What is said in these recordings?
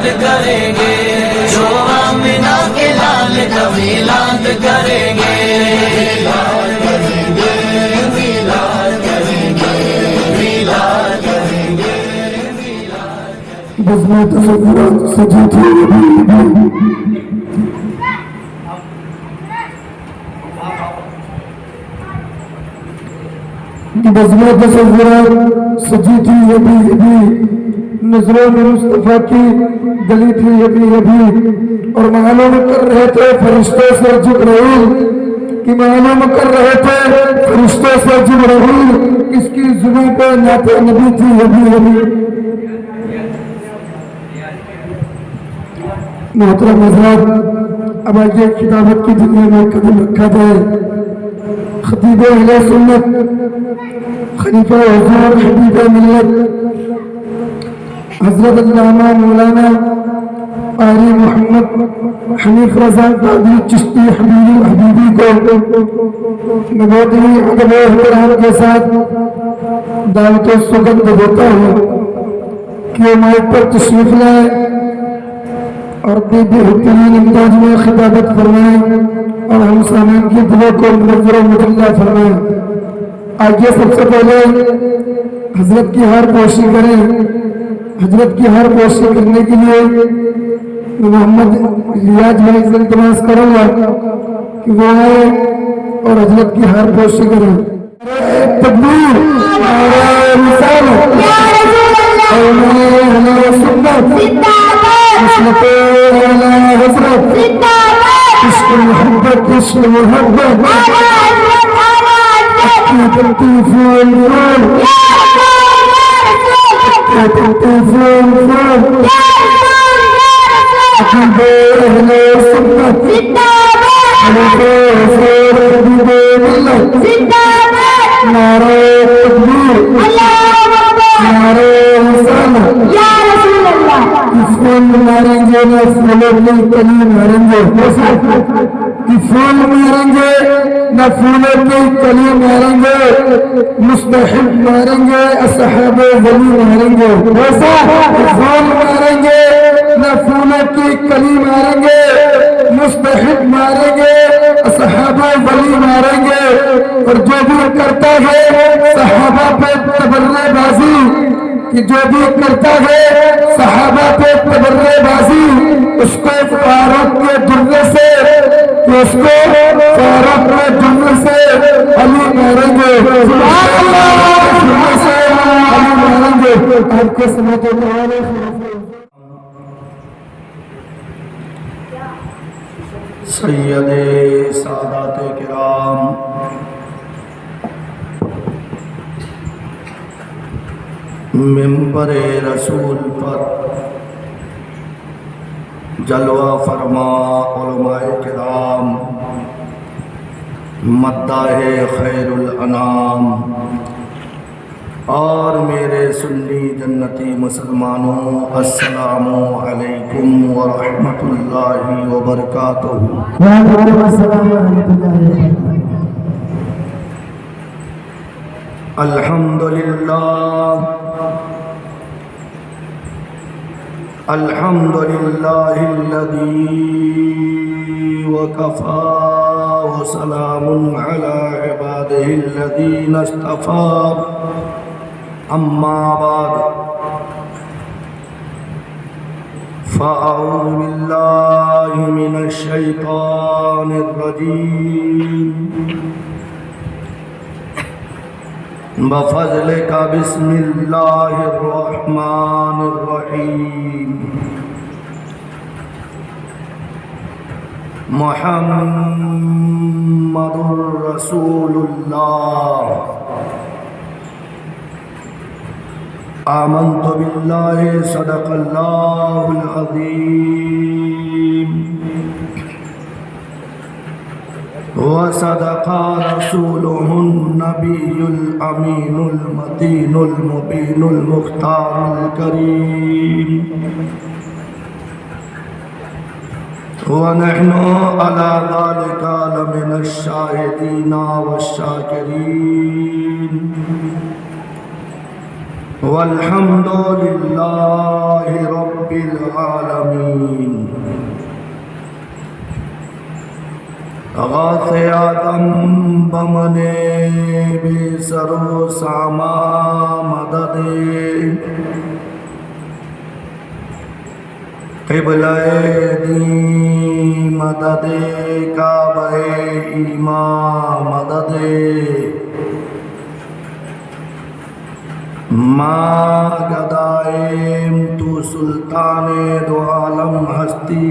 میلاد کریں گے، جو آمنہ کے لال کا میلاد کریں گے، میلاد کریں گے، میلاد کریں گے، میلاد کریں گے، بزم تصورات سجی تھی بزم تصورات سجی تھی ابھی ابھی، نظروں میں مصطفیٰ کی گلی تھی ابھی ابھی، اور معلوم کر رہے تھے فرشتوں سے جبرائیل کہ معلوم کر رہے تھے فرشتوں سے جبرائیل کس کی زبان پہ نعت نبی تھی ابھی ابھی۔ محترم حضرات، اب آئیے کتابت کی دنیا میں قدم رکھا جائے۔ خطیب اہل سنت، خلیفہ حضور حبیب ملت حضرت علامہ مولانا قاری محمد حنیف رضا قادری چشتی حبیبی کو میں بہت ہی ادب و احترام کے ساتھ دعوت و سوگند دیتا ہوں کہ وہ مائک پر تشریف لائے اور بے بہترین انداز میں خطابت فرمائیں اور ہم سامعین کی دلوں کو منور و مطلع فرمائیں۔ آئیے سب سے پہلے حضرت کی ہار پوشی کریں۔ حضرت کی ہار پوشی کرنے کے لیے میں محمد ریاض بھائی سے التماس کروں گا کہ وہ آئے اور حضرت کی ہار پوشی کریں۔ تکبیر، نعرہ رسالت، مسلط اعلی حضرت، عشق محبت، عشق محبت، اکی تلطیف والفول، اکی تلطیف والفول، حبیب اہل سنت، خلیفہ حضور حبیب ملت، نعرہ تکبیر، نعرہ رسالت۔ فول ماریں گے نہ پھولوں کی کلی ماریں گے، کہ پھول ماریں گے نہ پھولوں کی کلی ماریں گے، مستحب ماریں گے اصحاب ولی ماریں گے، پھول ماریں گے نہ پھولوں کی کلی ماریں گے، مستحب ماریں گے اصحاب ولی ماریں گے، اور جو بھی کرتا ہے صحابہ پہ تبرہ بازی، کہ جو بھی کرتا ہے صحابہ پہ تبرہ بازی، اس کو فاروق کے درے سے، اس کو فاروق کے درے سے علی ماریں گے، علی ماریں گے۔ آپ کو سمجھ آنے سید سادات کرام، منبر رسول پر جلوہ فرما علماء کرام، مداح خیر الانام، اور میرے سنی جنتی مسلمانوں، السلام علیکم ورحمۃ اللہ وبرکاتہ۔ وعلیکم السلام ورحمۃ اللہ وبرکاتہ۔ الحمدللہ، الحمدللہ الذی وکفی وسلام علی عبادہ الذین اصطفی، اما بعد فاعوذ باللہ من الشیطان الرجیم، بفضلک بسم اللہ الرحمن الرحیم، محمد رسول اللہ، آمنت باللہ صدق اللہ العظیم، وصدق رسوله النبي الأمين المتين المبين المختار الكريم، ونحن على ذلك لمن الشاهدين والشاكرين، والحمد لله رب العالمين۔ غوث آدم بمنے بے سرو ساما مدد قبلہ دین مدد کعبہ ایمان مدد ماں گدائیم تو سلطان دو عالم ہستی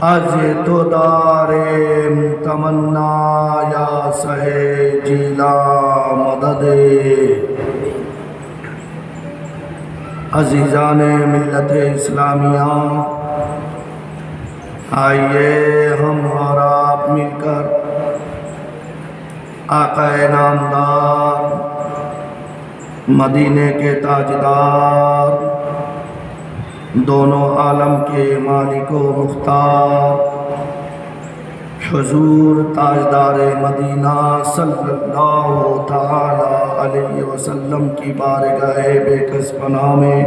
از تو داریم تمنا یا سہے جیلا مدد عزیزان ملت اسلامیہ آئیے ہم اور آپ مل کر آقا نامدار مدینے کے تاجدار دونوں عالم کے مالک و مختار حضور تاجدار مدینہ صلی اللہ تعالی علیہ وسلم کی بارگاہ بے کس پناہ میں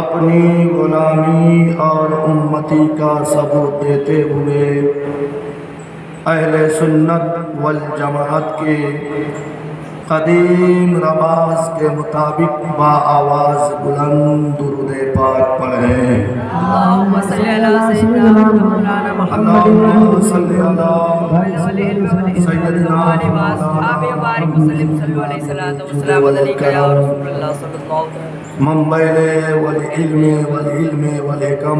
اپنی غلامی اور امتی کا ثبوت دیتے ہوئے اہل سنت والجماعت کے قدیم رواج کے مطابق با آواز بلند درود پاک پڑھیں۔ اللہم صلی علی سیدنا مولانا محمد اللہم صلی علی سیدنا اصحاب بارک وسلم صلی اللہ علیہ وسلم علیکہ یا رسول اللہ صلی اللہ علیہ وسلم منبع والعلم والعلم والحکم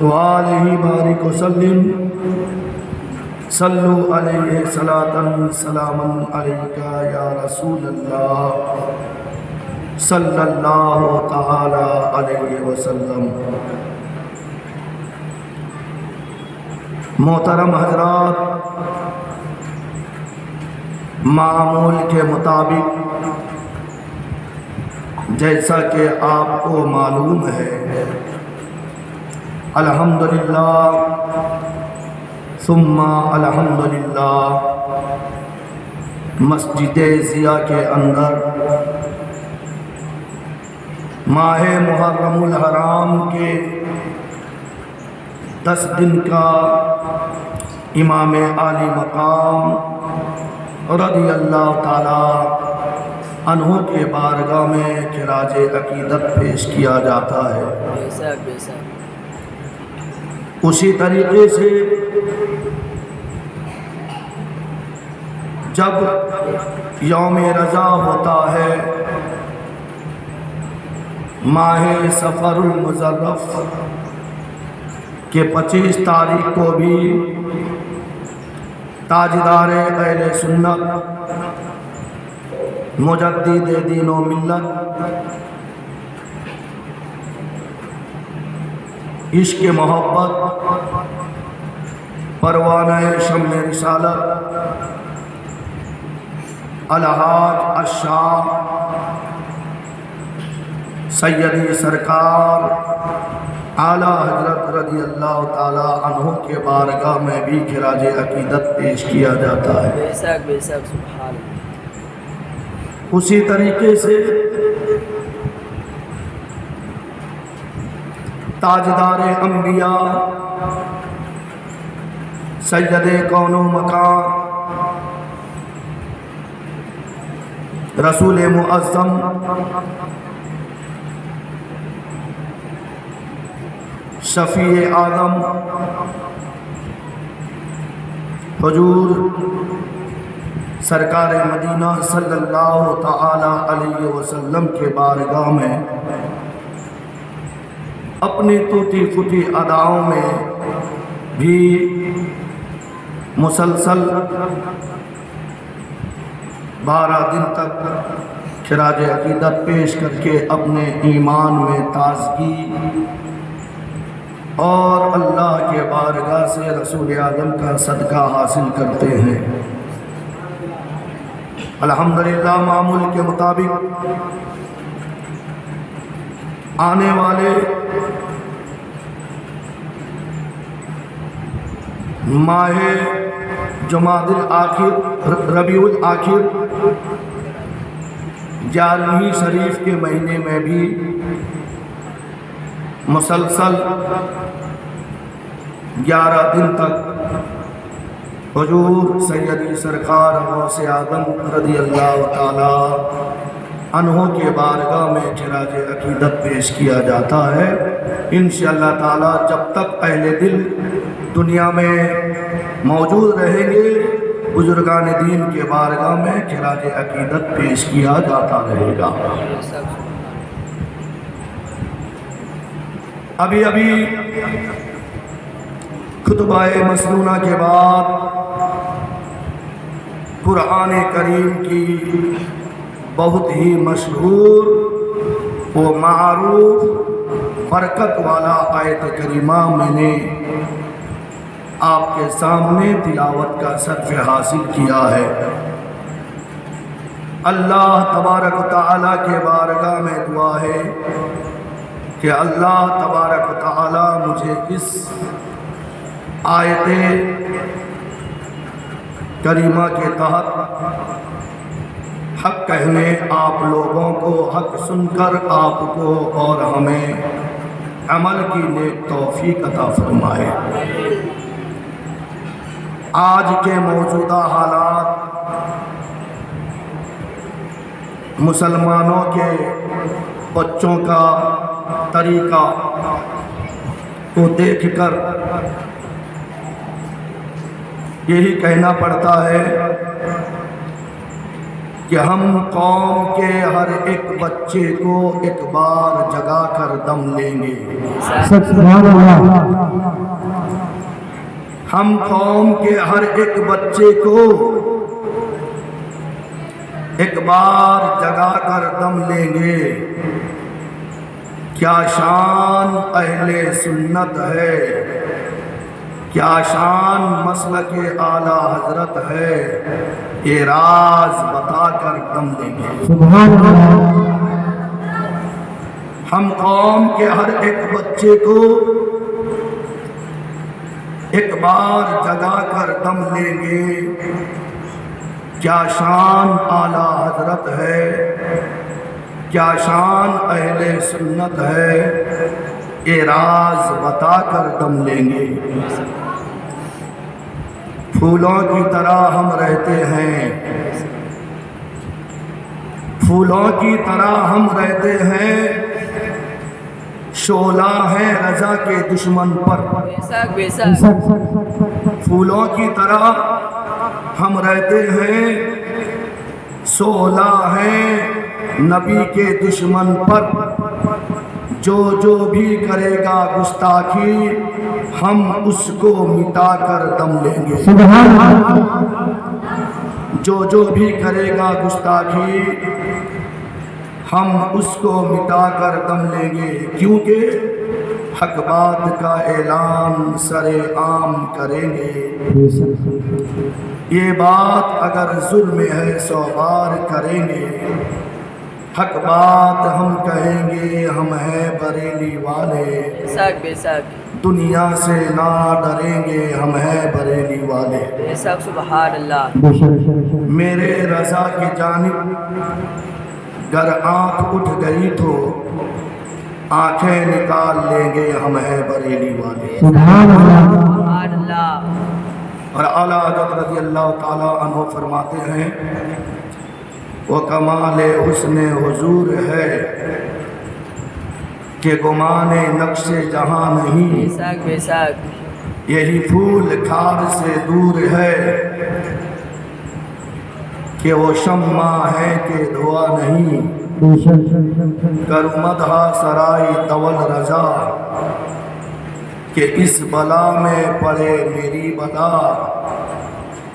وآلہ بارک وسلم صلو علیہ صلاة سلاما علیکہ یا رسول اللہ صلی اللہ تعالی علیہ وسلم۔ محترم حضرات، معمول کے مطابق جیسا کہ آپ کو معلوم ہے، الحمدللہ ثم الحمدللہ مسجد ضیاء کے اندر ماہ محرم الحرام کے 10 دن کا امام عالی مقام رضی اللہ تعالی عنہ کے بارگاہ میں خراج عقیدت پیش کیا جاتا ہے۔ اسی طریقے سے جب یوم رضا ہوتا ہے، ماہ سفر المظرف کے 25 تاریخ کو بھی تاجدار اہل سنت مجدد دین و ملت عشق محبت پروانہ شمع رسالت الحاج الشاہ سیدی سرکار اعلیٰ حضرت رضی اللہ تعالی عنہ کے بارگاہ میں بھی خراج عقیدت پیش کیا جاتا ہے۔ بے شک سبحان اللہ۔ اسی طریقے سے تاجدار انبیاء سید کون و مکان رسول معظم شفیع آدم حضور سرکار مدینہ صلی اللہ تعالی علیہ وسلم کے بارگاہ میں اپنی ٹوٹی پھوٹی اداؤں میں بھی مسلسل 12 دن تک خراج عقیدت پیش کر کے اپنے ایمان میں تازگی اور اللہ کے بارگاہ سے رسول اعظم کا صدقہ حاصل کرتے ہیں۔ الحمدللہ معمول کے مطابق آنے والے ماہ جمادی الآخر ربیع الآخر 11ویں شریف کے مہینے میں بھی مسلسل 11 دن تک حضور سیدی سرکار غوث اعظم رضی اللہ تعالی عنہ کے بارگاہ میں خراج عقیدت پیش کیا جاتا ہے۔ انشاءاللہ تعالی جب تک اہل دل دنیا میں موجود رہیں گے، بزرگان دین کے بارگاہ میں خراج عقیدت پیش کیا جاتا رہے گا۔ ابھی خطبہ مسنونہ کے بعد قرآن کریم کی بہت ہی مشہور و معروف برکت والا آیت کریمہ میں نے آپ کے سامنے تلاوت کا صرف حاصل کیا ہے۔ اللہ تبارک و تعالیٰ کے بارگاہ میں دعا ہے کہ اللہ تبارک و تعالیٰ مجھے اس آیت کریمہ کے تحت حق کہنے، آپ لوگوں کو حق سن کر آپ کو اور ہمیں عمل کی نیک توفیق عطا فرمائے۔ آج کے موجودہ حالات مسلمانوں کے بچوں کا طریقہ کو دیکھ کر یہی کہنا پڑتا ہے کہ ہم قوم کے ہر ایک بچے کو ایک بار جگا کر دم لیں گے۔ سبحان اللہ۔ ہم قوم کے ہر ایک بچے کو ایک بار جگا کر دم لیں گے۔ کیا شان اہل سنت ہے، کیا شان مسلک اعلیٰ حضرت ہے، یہ راز بتا کر دم لیں گے۔ سبحان اللہ۔ ہم قوم کے ہر ایک بچے کو ایک بار جگا کر دم لیں گے۔ کیا شان اعلیٰ حضرت ہے، کیا شان اہل سنت ہے، یہ راز بتا کر دم لیں گے۔ پھولوں کی طرح ہم رہتے ہیں، پھولوں کی طرح ہم رہتے ہیں، شعلہ ہے رضا کے دشمن پر۔ بے شک پھولوں کی طرح ہم رہتے ہیں، شعلہ ہے نبی کے دشمن پر۔ جو بھی کرے گا گستاخی، ہم اس کو مٹا کر دم لیں گے۔ سبحان اللہ۔ جو بھی کرے گا گستاخی، ہم اس کو مٹا کر دم لیں گے، کیونکہ حق بات کا اعلان سر عام کریں گے۔ یہ بات اگر ظلم ہے 100 بار کریں گے، حق بات ہم کہیں گے، ہم ہیں بریلی والے، بے شک دنیا سے نہ ڈریں گے، ہم ہیں بریلی والے۔ بے شک سبحان اللہ۔ میرے رضا کی جانب گر آنکھ اٹھ گئی تو آنکھیں نکال لیں گے، ہم ہیں بریلی والے۔ سبحان اللہ۔ سبحان اللہ۔ اور اعلیٰ حضرت رضی اللہ تعالیٰ عنہ فرماتے ہیں، وہ کمال حسن حضور ہے کہ گمان نقش جہاں نہیں، بے شک یہی پھول کھار سے دور ہے کہ وہ شمع ہے کہ دھواں نہیں۔ کرو مدح سرائی طول رضا کہ اس بلا میں پڑے میری بلا،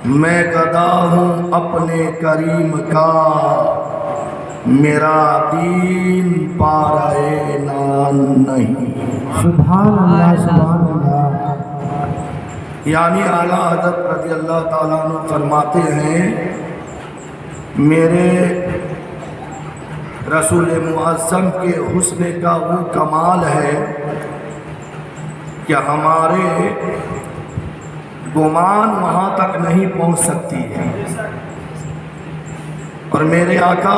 میں گدا ہوں اپنے کریم کا، میرا دین پارے نان نہیں۔ سبحان اللہ۔ سبحان اللہ۔ یعنی اعلیٰ حضرت رضی اللہ تعالیٰ عنہ فرماتے ہیں، میرے رسول معظم کے حسن کا وہ کمال ہے کہ ہمارے گمان وہاں تک نہیں پہنچ سکتی ہے، اور میرے آقا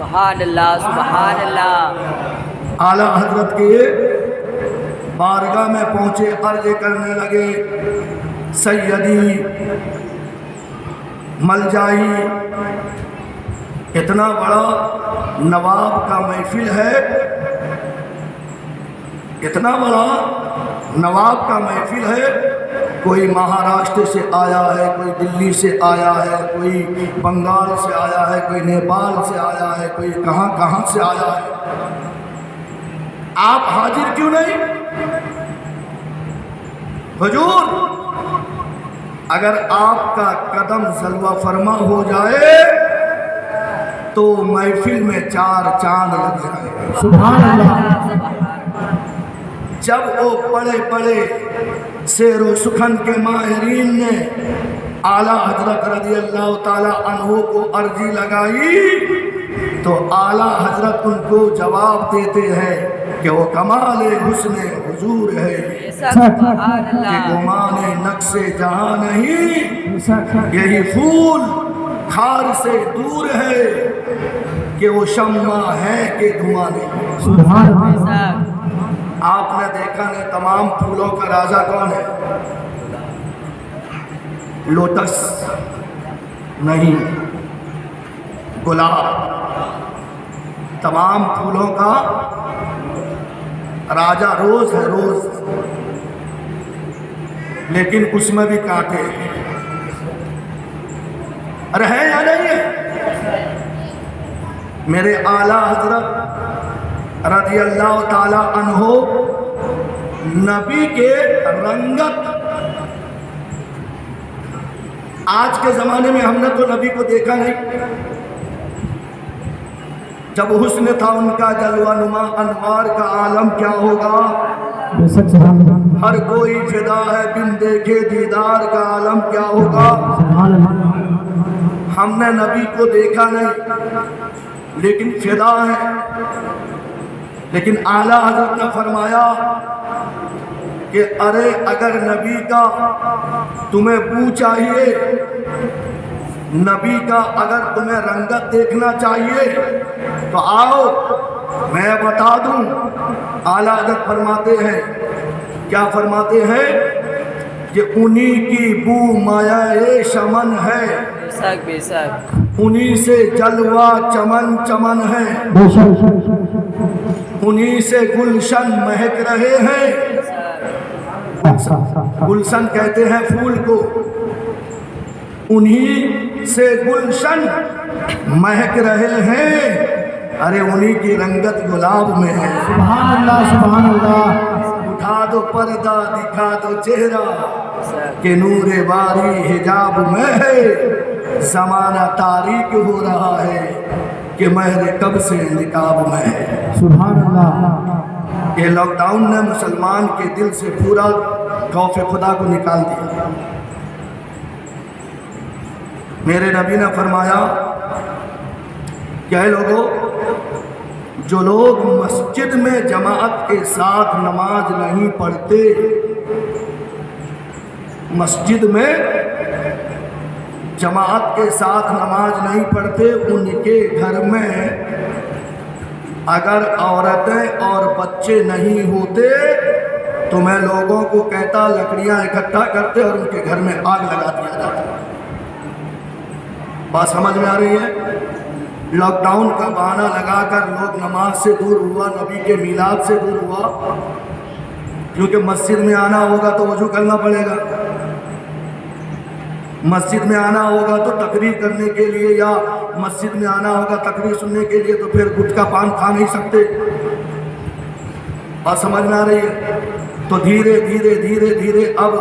سبحان اللہ سبحان اللہ. اعلیٰ حضرت کے بارگاہ میں پہنچے، عرض کرنے لگے سیدی ملجائی، اتنا بڑا نواب کا محفل ہے، اتنا بڑا نواب کا محفل ہے، کوئی مہاراشٹر سے آیا ہے، کوئی دلی سے آیا ہے، کوئی بنگال سے آیا ہے، کوئی نیپال سے آیا ہے، کوئی کہاں کہاں سے آیا ہے، آپ حاضر کیوں نہیں؟ حضور اگر آپ کا قدم جلوہ فرما ہو جائے تو محفل میں 4 چاند لگ جائے. سبحان اللہ. جب وہ بڑے بڑے سیر و سخن کے ماہرین نے اعلیٰ حضرت رضی اللہ تعالیٰ عنہ کو عرضی لگائی تو اعلیٰ حضرت ان کو جواب دیتے ہیں کہ وہ کمال حسن حضور ہے سبحان کہ اللہ. گمان نقش جہاں نہیں، یہی پھول خار سے دور ہے کہ وہ شمع ہے کہ دھواں نہیں. سبحان اللہ. آپ نے دیکھا نہیں تمام پھولوں کا راجہ کون ہے؟ لوٹس نہیں، گلاب. تمام پھولوں کا راجہ روز ہے، روز، لیکن اس میں بھی کانٹے ہیں. ارے ہے یا نہیں ہے؟ میرے اعلیٰ حضرت رضی اللہ تعالی عنہ نبی کے رنگت، آج کے زمانے میں ہم نے تو نبی کو دیکھا نہیں، جب حسن تھا ان کا جلوہ نما انوار کا عالم کیا ہوگا. ہر کوئی فدا ہے بن دیکھے دیدار کا عالم کیا ہوگا. ہم نے نبی کو دیکھا نہیں لیکن فدا ہے. لیکن اعلیٰ حضرت نے فرمایا کہ ارے اگر نبی کا تمہیں بو چاہیے، نبی کا اگر تمہیں رنگت دیکھنا چاہیے تو آؤ میں بتا دوں. اعلیٰ حضرت فرماتے ہیں، کیا فرماتے ہیں کہ انہی کی بو مایہ شمن ہے، بے شک بے شک. انہی سے جلوہ چمن چمن ہے، انہی سے گلشن مہک رہے ہیں. گلشن کہتے ہیں پھول کو، انہی سے گلشن مہک رہے ہیں. ارے انہی کی رنگت گلاب میں ہے. سبحان اللہ. سبحان اللہ. اٹھا دو پردہ دکھا دو چہرہ کہ نور باری حجاب میں ہے. زمانہ تاریک ہو رہا ہے کہ مہر کب سے نقاب میں ہے. سبحان اللہ. یہ لاک ڈاؤن نے مسلمان کے دل سے پورا خوف خدا کو نکال دیا. میرے نبی نے فرمایا کہ اے لوگوں، جو لوگ مسجد میں جماعت کے ساتھ نماز نہیں پڑھتے، مسجد میں جماعت کے ساتھ نماز نہیں پڑھتے، ان کے گھر میں اگر عورتیں اور بچے نہیں ہوتے تو میں لوگوں کو کہتا لکڑیاں اکٹھا کرتے اور ان کے گھر میں آگ لگا دیا جاتا. بات سمجھ میں آ رہی ہے؟ لاک ڈاؤن کا بہانہ لگا کر لوگ نماز سے دور ہوا، نبی کے میلاد سے دور ہوا، کیونکہ مسجد میں آنا ہوگا تو وضو کرنا پڑے گا، مسجد میں آنا ہوگا تو تقریر کرنے کے لیے یا مسجد میں آنا ہوگا تقریر سننے کے لیے تو پھر گٹکا پان کھا نہیں سکتے. بات سمجھ میں آ رہی ہے؟ تو دھیرے دھیرے دھیرے دھیرے اب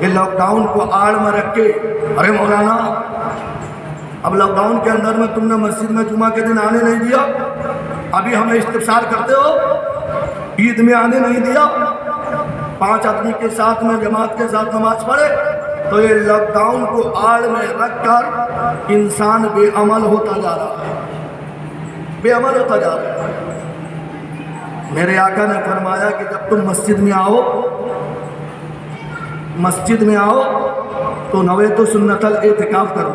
یہ لاک ڈاؤن کو آڑ میں رکھ کے، ارے مولانا اب لاک ڈاؤن کے اندر میں تم نے مسجد میں جمعہ کے دن آنے نہیں دیا، ابھی ہمیں استفسار کرتے ہو، عید میں آنے نہیں دیا، 5 آدمی کے ساتھ میں جماعت کے ساتھ نماز پڑھے. تو یہ لاک ڈاؤن کو آڑ میں رکھ کر انسان بے عمل ہوتا جا رہا ہے، بے عمل ہوتا جا رہا ہے. میرے آقا نے فرمایا کہ جب تم مسجد میں آؤ، مسجد میں آؤ تو نویت سنت الاعتکاف کرو.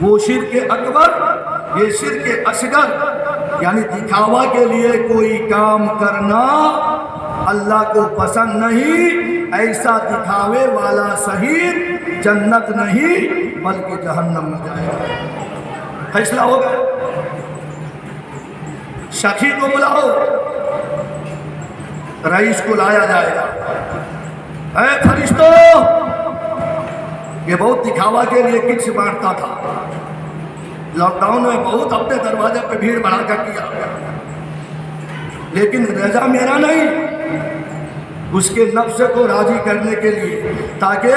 وہ شرک اکبر، یہ شرک اصغر، یعنی دکھاوا کے لیے کوئی کام کرنا اللہ کو پسند نہیں۔ ایسا دکھاوے والا شہید جنت نہیں بلکہ جہنم میں جائے گا۔ فیصلہ ہو گیا، سخی کو بلاؤ، رئیس کو لایا جائے گا۔ اے فرشتوں، یہ بہت دکھاوا کے لیے کٹس بانٹتا تھا، لاک ڈاؤن میں بہت اپنے دروازے پہ بھیڑ بڑھا کر کیا، لیکن رضا میرا نہیں، اس کے نفس کو راضی کرنے کے لیے، تاکہ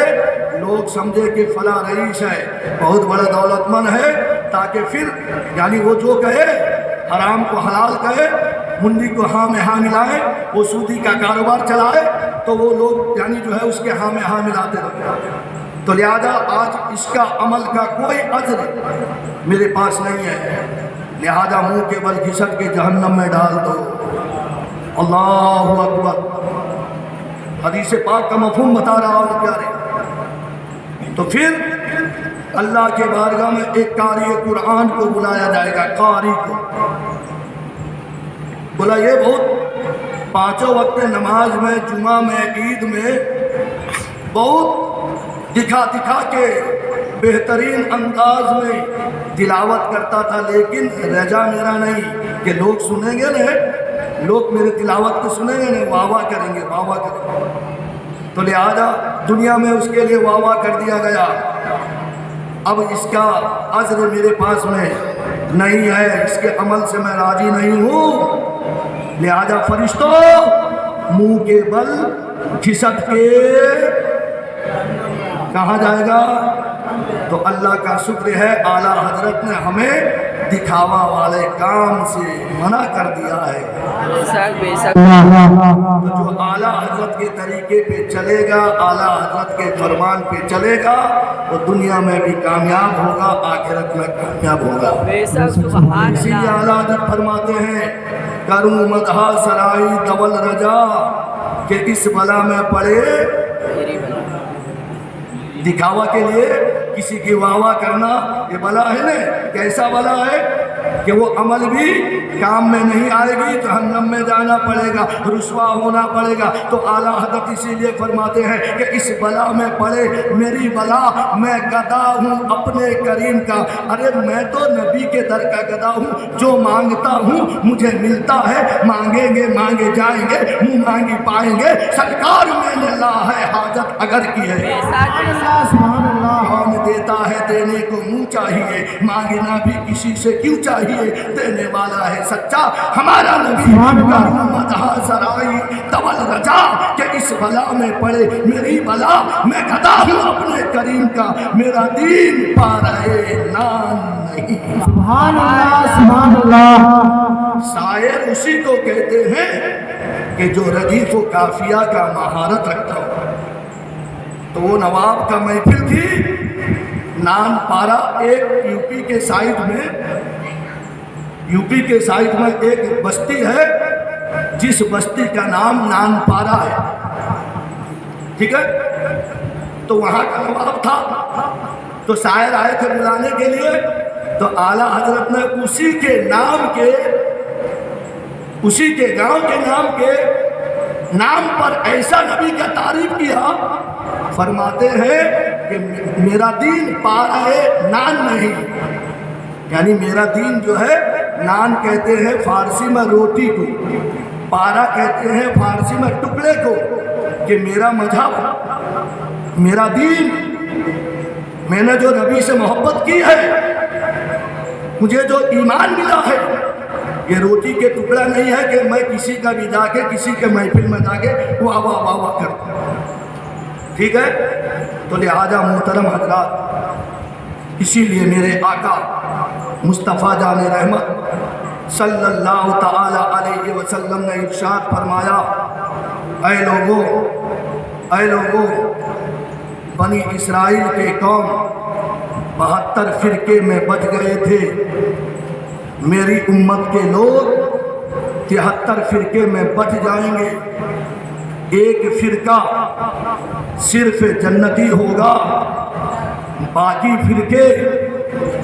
لوگ سمجھے کہ فلاں رئیس ہے، بہت بڑا دولت مند ہے، تاکہ پھر یعنی وہ جو کہے حرام کو حلال کہے، منڈی کو ہاں میں ہاں ملائے، وہ سودی کا کاروبار چلائے، تو وہ لوگ یعنی جو ہے اس کے ہاں میں ہاں ملاتے رہے۔ تو لہذا آج اس کا عمل کا کوئی اجر میرے پاس نہیں ہے، لہذا منہ کے بل گھسٹ کے جہنم میں ڈال دو۔ اللہ اکبر، حدیث پاک کا مفہوم بتا رہا ہوں پیارے۔ تو پھر اللہ کے بارگاہ میں ایک قاری قرآن کو بلایا جائے گا، قاری کو بولا، یہ بہت پانچوں وقت نماز میں، جمعہ میں، عید میں بہت دکھا دکھا کے بہترین انداز میں تلاوت کرتا تھا، لیکن رجا میرا نہیں کہ لوگ سنیں گے نا، لوگ میرے تلاوت کو سنیں گے نا، واہ واہ کریں گے، واہ واہ کریں گے، تو لہذا دنیا میں اس کے لیے واہ واہ کر دیا گیا۔ اب اس کا عذر میرے پاس میں نہیں ہے، اس کے عمل سے میں راضی نہیں ہوں، لہذا فرشتوں منہ کے بل گھسٹ کے کہاں جائے گا؟ تو اللہ کا شکر ہے اعلیٰ حضرت نے ہمیں دکھاوا والے کام سے منع کر دیا ہے۔ تو جو اعلیٰ حضرت کے طریقے پہ چلے گا، اعلیٰ حضرت کے فرمان پہ چلے گا، وہ دنیا میں بھی کامیاب ہوگا، آخرت میں کامیاب ہوگا۔ اسی لیے اعلیٰ حضرت فرماتے ہیں، کروں مدحا سرائی دول رجا، کہ اس بلا میں پڑے، دکھاوا کے لیے کسی کی واہ واہ کرنا یہ بلا ہے نا، کیسا بلا ہے کہ وہ عمل بھی کام میں نہیں آئے گی، جہنم میں جانا پڑے گا، رسوا ہونا پڑے گا۔ تو اعلیٰ حضرت اسی لیے فرماتے ہیں کہ اس بلا میں پڑے میری بلا، میں گدا ہوں اپنے کریم کا۔ ارے میں تو نبی کے در کا گدا ہوں، جو مانگتا ہوں مجھے ملتا ہے، مانگیں گے مانگے جائیں گے، منہ مانگی پائیں گے، سرکار میں نے لا ہے حاجت اگر کی ہے، سبحان اللہ، کون دیتا ہے دینے کو منہ چاہیے، مانگنا بھی کسی سے کیوں چاہیے، دینے والا ہے سچا ہمارا نبی۔ مدحا سرائی طول رجا، کہ اس بلا میں پڑے میری بلا، میں گدا ہوں اپنے کریم کا، میرا دین پا رہے نان نہیں۔ سبحان اللہ، سبحان اللہ۔ شاعر اسی کو کہتے ہیں کہ جو ردیف و قافیہ کا مہارت رکھتا ہو۔ تو وہ نواب کا محفل تھی نان پارا، ایک یوپی کے سائڈ میں ایک بستی ہے جس بستی کا نام نان پارا ہے، ٹھیک ہے؟ تو وہاں کا نواب تھا، تو شاعر آئے تھے بلانے کے لیے، تو اعلیٰ حضرت نے اسی کے گاؤں کے نام پر ایسا نبی کا تعریف کیا، فرماتے ہیں کہ میرا دین پارا ہے نان نہیں، یعنی میرا دین جو ہے، نان کہتے ہیں فارسی میں روٹی کو، پارا کہتے ہیں فارسی میں ٹکڑے کو، کہ میرا مذہب، میرا دین، میں نے جو نبی سے محبت کی ہے، مجھے جو ایمان ملا ہے، یہ روٹی کے ٹکڑا نہیں ہے کہ میں کسی کا بھی جا کے کسی کے محفل میں جا کے واہ واہ واہ واہ کرتا ہوں، ٹھیک ہے؟ تو لہذا محترم حضرات، اسی لیے میرے آقا مصطفیٰ جان رحمت صلی اللہ تعالی علیہ وسلم نے ارشاد فرمایا، اے لوگوں، بنی اسرائیل کے قوم 72 فرقے میں بٹ گئے تھے، میری امت کے لوگ 73 فرقے میں بٹ جائیں گے، ایک فرقہ صرف جنتی ہوگا، باقی فرقے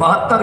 72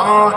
8,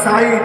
60,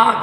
8,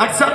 68,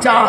4,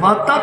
72।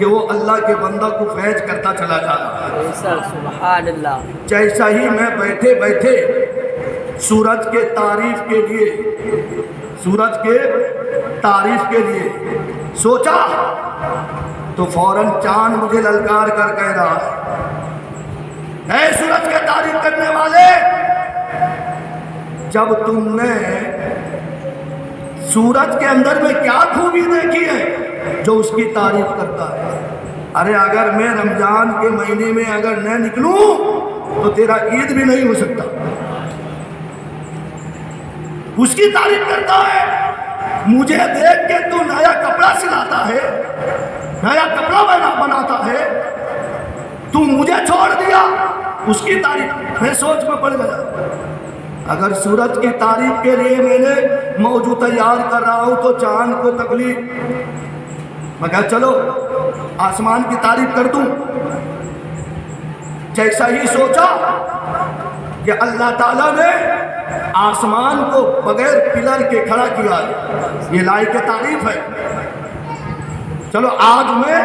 کہ وہ اللہ کے بندہ کو فیض کرتا چلا جا رہا ہے۔ بے شک سبحان اللہ۔ جیسا ہی میں بیٹھے بیٹھے سورج کے تعریف کے لیے سوچا تو فوراً چاند مجھے للکار کر کہہ رہا ہے، اے سورج کے تعریف کرنے والے، جب تم نے سورج کے اندر میں کیا خوبی دیکھی ہے جو اس کی تعریف کرتا ہے؟ ارے اگر میں رمضان کے مہینے میں اگر نہ نکلوں تو تیرا عید بھی نہیں ہو سکتا۔ اس کی تعریف کرتا ہے، مجھے دیکھ کے تو نیا کپڑا سلاتا ہے، نیا کپڑا بناتا ہے، تو مجھے چھوڑ دیا، اس کی تعریف۔ میں سوچ میں پڑ گیا، اگر سورج کی تعریف کے لیے میں نے موضوع تیار کر رہا ہوں تو چاند کو تکلیف، میں کہا چلو آسمان کی تعریف کر دوں۔ جیسا ہی سوچا کہ اللہ تعالیٰ نے آسمان کو بغیر پلر کے کھڑا کیا ہے، یہ لائق تعریف ہے۔ چلو آج میں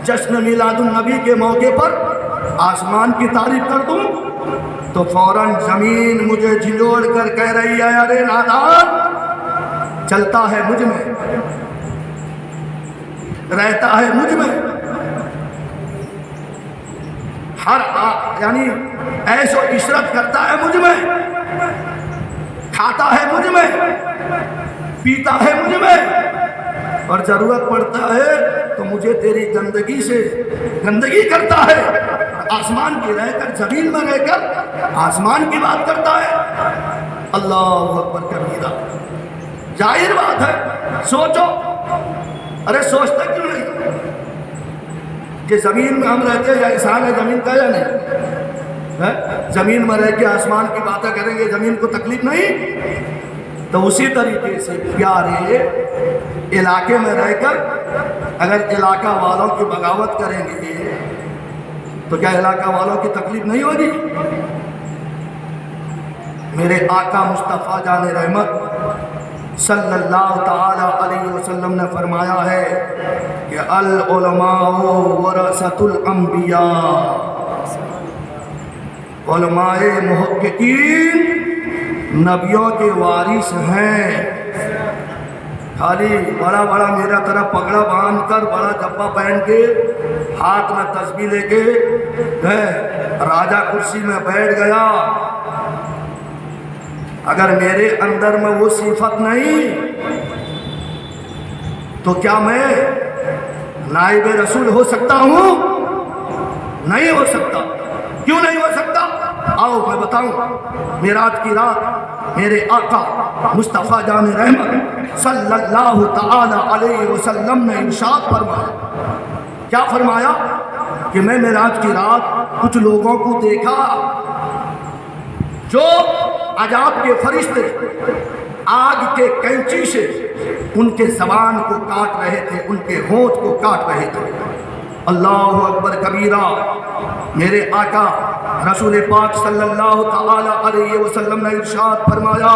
جشن میلاد النبی کے موقع پر آسمان کی تعریف کر دوں تو فوراً زمین مجھے جھنجھوڑ کر کہہ رہی ہے، ارے نادان، چلتا ہے مجھ میں، رہتا ہے مجھ میں، یعنی ایسو عشرت کرتا ہے مجھ میں، کھاتا ہے مجھ میں، پیتا ہے مجھ میں، اور ضرورت پڑتا ہے تو مجھے تیری گندگی سے گندگی کرتا ہے، آسمان کی رہ کر زمین میں رہ کر آسمان کی بات کرتا ہے۔ اللہ اکبر کبیرہ، ظاہر بات ہے، سوچو، ارے سوچتا کیوں نہیں کہ زمین میں ہم رہتے ہیں یا انسان ہے زمین کا یا نہیں؟ زمین میں رہ کے آسمان کی باتیں کریں گے، زمین کو تکلیف نہیں؟ تو اسی طریقے سے پیارے علاقے میں رہ کر اگر علاقہ والوں کی بغاوت کریں گے تو کیا علاقہ والوں کی تکلیف نہیں ہوگی؟ میرے آقا مصطفیٰ جان رحمت صلی اللہ تعالی علیہ وسلم نے فرمایا ہے کہ العلماء ورثۃ الانبیاء، علماء محققین نبیوں کے وارث ہیں۔ خالی بڑا بڑا میرا طرح پگڑا باندھ کر، بڑا جبہ پہن کے، ہاتھ میں تسبیح لے کے راجہ کرسی میں بیٹھ گیا، اگر میرے اندر میں وہ صفت نہیں تو کیا میں نائب رسول ہو سکتا ہوں؟ نہیں ہو سکتا۔ کیوں نہیں ہو سکتا؟ آؤ میں بتاؤں۔ معراج کی رات میرے آقا مصطفیٰ جان رحمت صلی اللہ تعالی علیہ وسلم نے ارشاد فرمایا، کیا فرمایا کہ میں معراج کی رات کچھ لوگوں کو دیکھا جو عذاب کے فرشتے آگ کے کینچی سے ان کے زبان کو کاٹ رہے تھے، ان کے ہونٹ کو کاٹ رہے تھے۔ اللہ اکبر کبیرہ۔ میرے آقا رسول پاک صلی اللہ تعالی علیہ وسلم نے ارشاد فرمایا،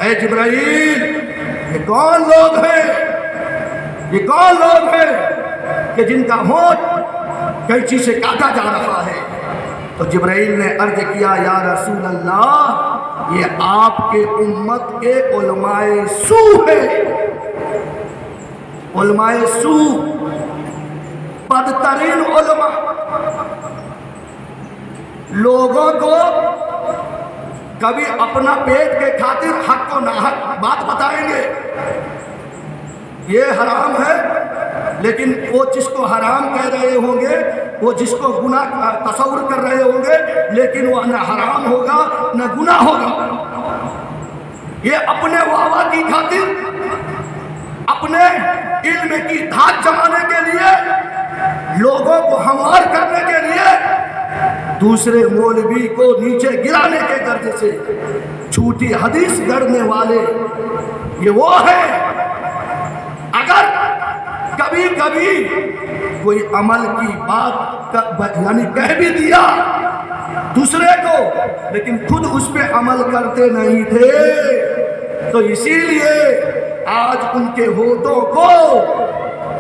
اے جبرائیل، یہ کون لوگ ہیں، یہ کون لوگ ہیں کہ جن کا ہونٹ کینچی سے کاٹا جا رہا ہے؟ تو جبرائیل نے عرض کیا، یا رسول اللہ، یہ آپ کے امت کے علماء سو ہیں۔ علماء سو، بدترین علماء، لوگوں کو کبھی اپنا پیٹ کے خاطر حق و ناحق بات بتائیں گے، یہ حرام ہے، لیکن وہ جس کو حرام کہہ رہے ہوں گے، وہ جس کو گناہ تصور کر رہے ہوں گے، لیکن وہ نہ حرام ہوگا نہ گناہ ہوگا۔ یہ اپنے واوا کی خاطر، اپنے علم کی دھاک جمانے کے لیے، لوگوں کو ہموار کرنے کے لیے، دوسرے مولوی کو نیچے گرانے کے غرض سے جھوٹی حدیث گڑھنے والے یہ وہ ہیں۔ اگر کبھی کبھی کوئی عمل کی بات یعنی کہہ بھی دیا دوسرے کو، لیکن خود اس پہ عمل کرتے نہیں تھے، تو اسی لیے آج ان کے ہونٹوں کو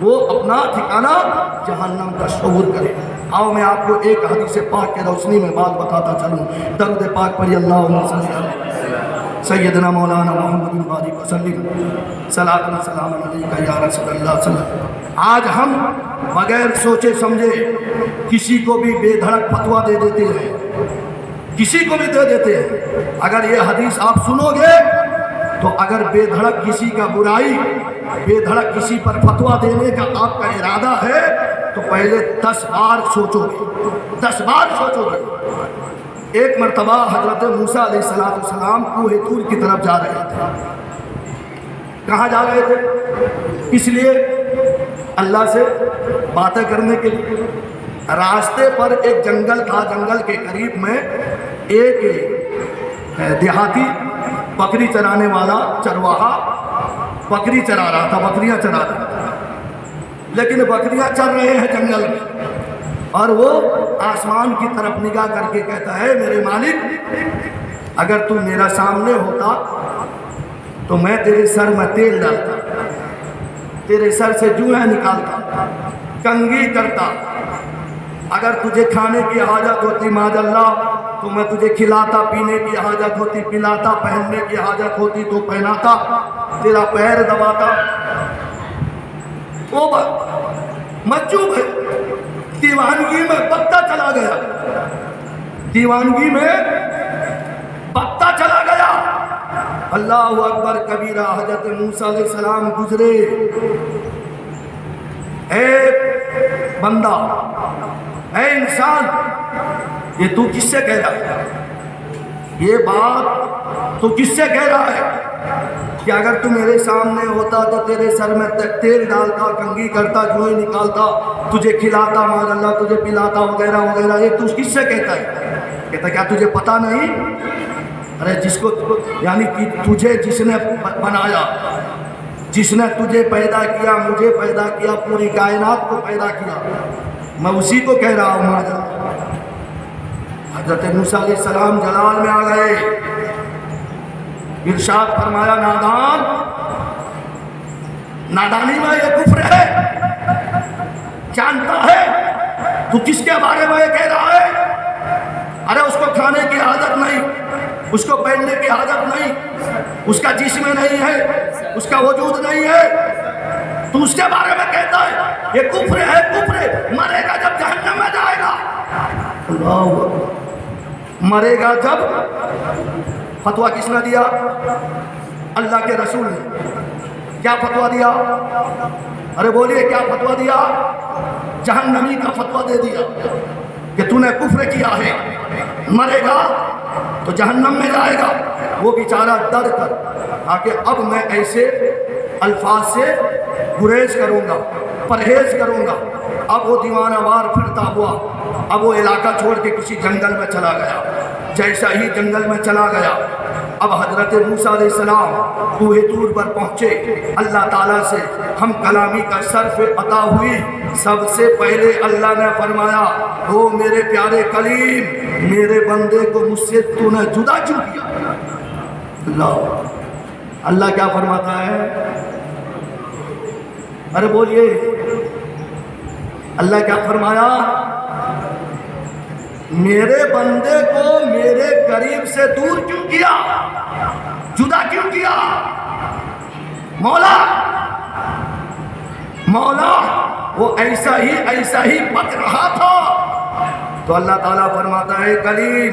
وہ اپنا ٹھکانہ جہنم کا شعور کرے۔ آؤ میں آپ کو ایک حدیث پاک کے روشنی میں بات بتاتا چلوں۔ درود پاک پڑھی اللہم صلی علی سیدنا مولانا محمد بارک وسلم صلاۃ و سلام علیکہ یا رسول اللہ صلی اللہ علیہ وسلم۔ آج ہم بغیر سوچے سمجھے کسی کو بھی بے دھڑک فتویٰ دے دیتے ہیں، کسی کو بھی دے دیتے ہیں۔ اگر یہ حدیث آپ سنو گے تو اگر بے دھڑک کسی کا برائی، بے دھڑک کسی پر فتویٰ دینے کا آپ کا ارادہ ہے تو پہلے 10 بار سوچو گے، 10 بار سوچو گے۔ ایک مرتبہ حضرت موسیٰ علیہ السلام کوہ طور کی طرف جا رہے تھے۔ کہاں جا رہے تھے؟ اس لیے اللہ سے باتیں کرنے کے لیے۔ راستے پر ایک جنگل تھا، جنگل کے قریب میں ایک دیہاتی بکری چرانے والا چرواہا بکری چرا رہا تھا، بکریاں چرا رہا تھا۔ لیکن بکریاں چر رہے ہیں جنگل میں، اور وہ آسمان کی طرف نگاہ کر کے کہتا ہے میرے مالک اگر تو میرا سامنے ہوتا تو میں تیرے سر میں تیل ڈالتا، تیرے سر سے جوئیں نکالتا، کنگھی کرتا، اگر تجھے کھانے کی حاجت ہوتی معاذ اللہ تو میں تجھے کھلاتا، پینے کی حاجت ہوتی پلاتا، پہننے کی حاجت ہوتی تو پہناتا، تیرا پیر دباتا۔ وہ مجذوب ہے، دیوانگی میں بکتا چلا گیا، دیوانگی میں بکتا چلا گیا۔ اللہ اکبر کبیرہ۔ حضرت موسیٰ علیہ السلام گزرے، اے بندہ، اے انسان، یہ تو کس سے کہہ رہا ہے؟ یہ بات تو کس سے کہہ رہا ہے کہ اگر تو میرے سامنے ہوتا تو تیرے سر میں تیل ڈالتا، کنگھی کرتا، جوئیں نکالتا، تجھے کھلاتا معاذ اللہ، تجھے پلاتا وغیرہ وغیرہ۔ یہ تو کس سے کہتا ہے؟ کہتا کیا تجھے پتہ نہیں؟ ارے جس کو یعنی کہ تجھے جس نے بنایا، جس نے تجھے پیدا کیا، مجھے پیدا کیا، پوری کائنات کو پیدا کیا، میں اسی کو کہہ رہا ہوں معاذ اللہ۔ حضرت موسیٰ علیہ السلام جلال میں آ گئے، ارشاد فرمایا نادان، نادانی میں یہ کفر ہے، جانتا ہے تو کس کے بارے میں یہ کہہ رہا ہے؟ ارے اس کو کھانے کی عادت نہیں، اس کو پہننے کی عادت نہیں، اس کا جسم نہیں ہے، اس کا وجود نہیں ہے، تو اس کے بارے میں کہتا ہے یہ کفر ہے، کفر ہے، مرے گا جب جہنم میں جائے گا۔ اللہ مرے گا جب۔ فتویٰ کس نے دیا؟ اللہ کے رسول نے۔ کیا فتویٰ دیا؟ ارے بولیے کیا فتویٰ دیا؟ جہنمی کا فتویٰ دے دیا کہ تو نے کفر کیا ہے، مرے گا تو جہنم میں جائے گا۔ وہ بیچارہ ڈر کر تاکہ اب میں ایسے الفاظ سے گریز کروں گا، پرہیز کروں گا۔ اب وہ دیوانہ وار پھرتا ہوا اب وہ علاقہ چھوڑ کے کسی جنگل میں چلا گیا۔ جیسا ہی جنگل میں چلا گیا، اب حضرت موسیٰ علیہ السلام کوہ طور پر پہنچے، اللہ تعالیٰ سے ہم کلامی کا صرف عطا ہوئی۔ سب سے پہلے اللہ نے فرمایا او میرے پیارے کلیم، میرے بندے کو مجھ سے تو نے جدا کیوں کیا؟ اللہ کیا فرماتا ہے؟ ارے بولیے اللہ کیا فرمایا؟ میرے بندے کو میرے قریب سے دور کیوں کیا، جدا کیوں کیا؟ مولا وہ ایسا ہی بک رہا تھا۔ تو اللہ تعالیٰ فرماتا ہے کلیم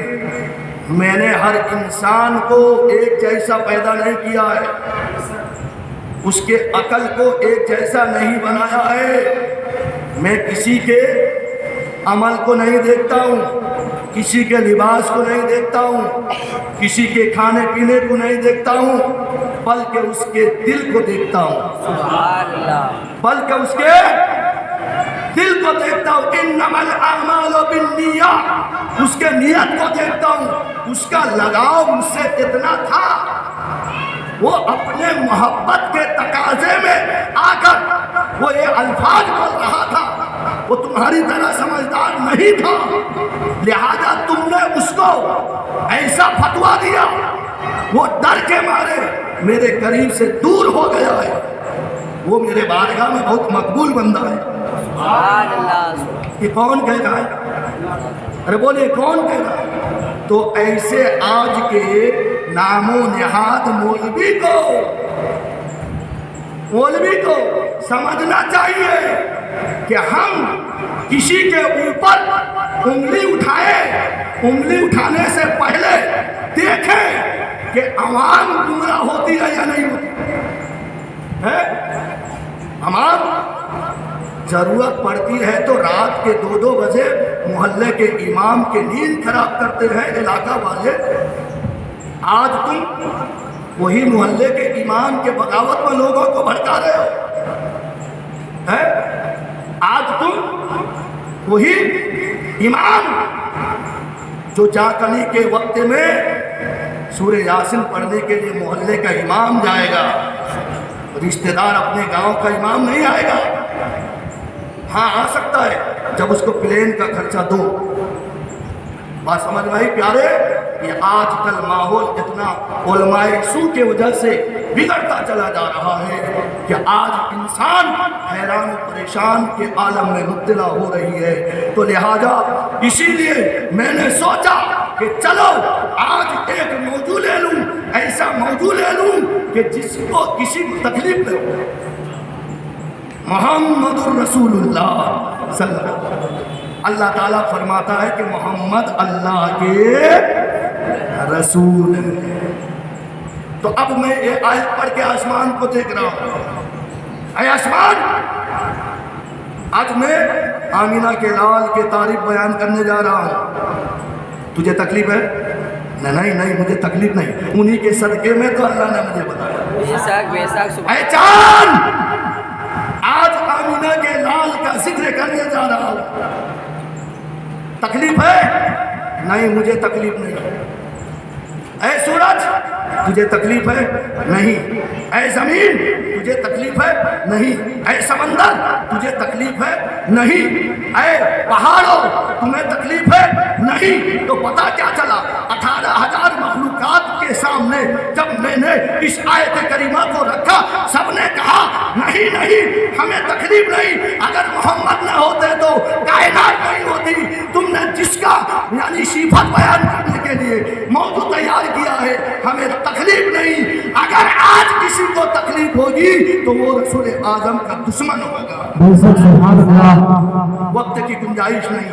میں نے ہر انسان کو ایک جیسا پیدا نہیں کیا ہے، اس کے عقل کو ایک جیسا نہیں بنایا ہے۔ میں کسی کے عمل کو نہیں دیکھتا ہوں، کسی کے لباس کو نہیں دیکھتا ہوں، کسی کے کھانے پینے کو نہیں دیکھتا ہوں، بلکہ اس کے دل کو دیکھتا ہوں، سبحان اللہ، بلکہ اس کے دل کو دیکھتا ہوں۔ انما الاعمال بالنیات، اس کے نیت کو دیکھتا ہوں۔ اس کا لگاؤ مجھ سے اتنا تھا، وہ اپنے محبت کے تقاضے میں آ کر وہ یہ الفاظ بول رہا تھا، وہ تمہاری طرح سمجھدار نہیں تھا، لہذا تم نے اس کو ایسا فتویٰ دیا، وہ ڈر کے مارے میرے قریب سے دور ہو گیا ہے۔ وہ میرے بارگاہ میں بہت مقبول بندہ ہے۔ سبحان اللہ۔ یہ کون کہہ رہا ہے؟ ارے بولے کون کہہ رہا ہے؟ تو ایسے آج کے نام و نہاد مولوی کو سمجھنا چاہیے کہ ہم کسی کے اوپر انگلی اٹھانے سے پہلے دیکھیں کہ عوام گمراہ ہوتی ہے یا نہیں ہوتی ہے۔ عوام ضرورت پڑتی ہے تو رات کے 2-2 بجے محلے کے امام کے نیند خراب کرتے ہیں علاقہ والے۔ آج تم وہی محلے کے امام کے بغاوت میں لوگوں کو بھڑکا رہے ہو۔ آج تم وہی امام جو جاکنی کے وقت میں سورہ یاسین پڑھنے کے لیے محلے کا امام جائے گا، رشتہ دار اپنے گاؤں کا امام نہیں آئے گا۔ ہاں آ سکتا ہے جب اس کو پلین کا خرچہ دو۔ بات سمجھ میں آئی پیارے؟ یہ آج کل ماحول اتنا علماء سو کے وجہ سے بگڑتا چلا جا رہا ہے کہ آج انسان حیران و پریشان کے عالم میں مبتلا ہو رہی ہے۔ تو لہذا اسی لیے میں نے سوچا کہ چلو آج ایک موضوع لے لوں، ایسا موضوع لے لوں کہ جس کو کسی کو تکلیف نہ ہو۔ محمد الرسول اللہ صلی اللہ علیہ وسلم۔ اللہ تعالیٰ فرماتا ہے کہ محمد اللہ کے رسول ہیں۔ تو اب میں یہ آیت پڑھ کے آسمان کو دیکھ رہا ہوں۔ اے آسمان، آج میں آمینہ کے لال کے تعریف بیان کرنے جا رہا ہوں۔ تجھے تکلیف ہے؟ نہیں مجھے تکلیف نہیں، انہی کے صدقے میں تو اللہ نے مجھے بتایا۔ بے شک اے چاند، آج آمینہ کے لال کا ذکر کرنے جا رہا ہوں۔ تکلیف ہے؟ نہیں مجھے تکلیف نہیں۔ اے سورج، تجھے تکلیف ہے؟ نہیں۔ اے زمین، تجھے تکلیف ہے؟ نہیں۔ اے سمندر، تجھے تکلیف ہے؟ نہیں۔ اے پہاڑوں، تمہیں تکلیف ہے؟ نہیں۔ تو پتہ کیا چلا؟ 18,000 مخلوقات کے سامنے جب میں نے اس آیت کریمہ کو رکھا، سب نے کہا نہیں ہمیں تکلیف نہیں۔ اگر محمد نہ ہوتے تو کائنات نہیں ہوتی۔ تم نے جس کا یعنی صفت بیان کرنے کے لیے موضوع تیار کیا ہے، ہمیں تکلیف نہیں۔ اگر آج کسی کو تکلیف ہوگی تو وہ رسول اعظم کا دشمن ہوگا۔ وقت کی گنجائش نہیں۔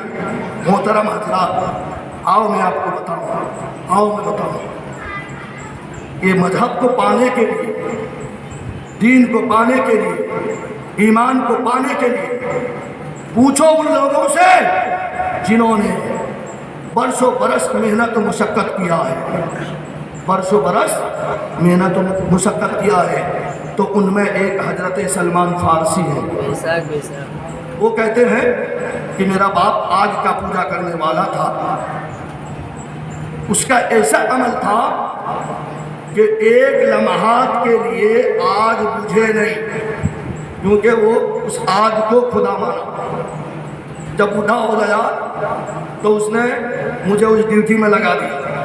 محترم حضرات، آؤ میں آپ کو بتاؤں، یہ مذہب کو پانے کے لیے، دین کو پانے کے لیے، ایمان کو پانے کے لیے پوچھو ان لوگوں سے جنہوں نے برسوں برس محنت و مشقت کیا ہے، برسوں برس محنت و مشقت کیا ہے۔ تو ان میں ایک حضرت سلمان فارسی ہے۔ وہ کہتے ہیں کہ میرا باپ آگ کا پوجا کرنے والا تھا، اس کا ایسا عمل تھا کہ ایک لمحات کے لیے آگ بجھے نہیں، کیونکہ وہ اس آگ کو خدا مانا۔ جب بوڑھا ہو گیا تو اس نے مجھے اس ڈیوٹی میں لگا دیا۔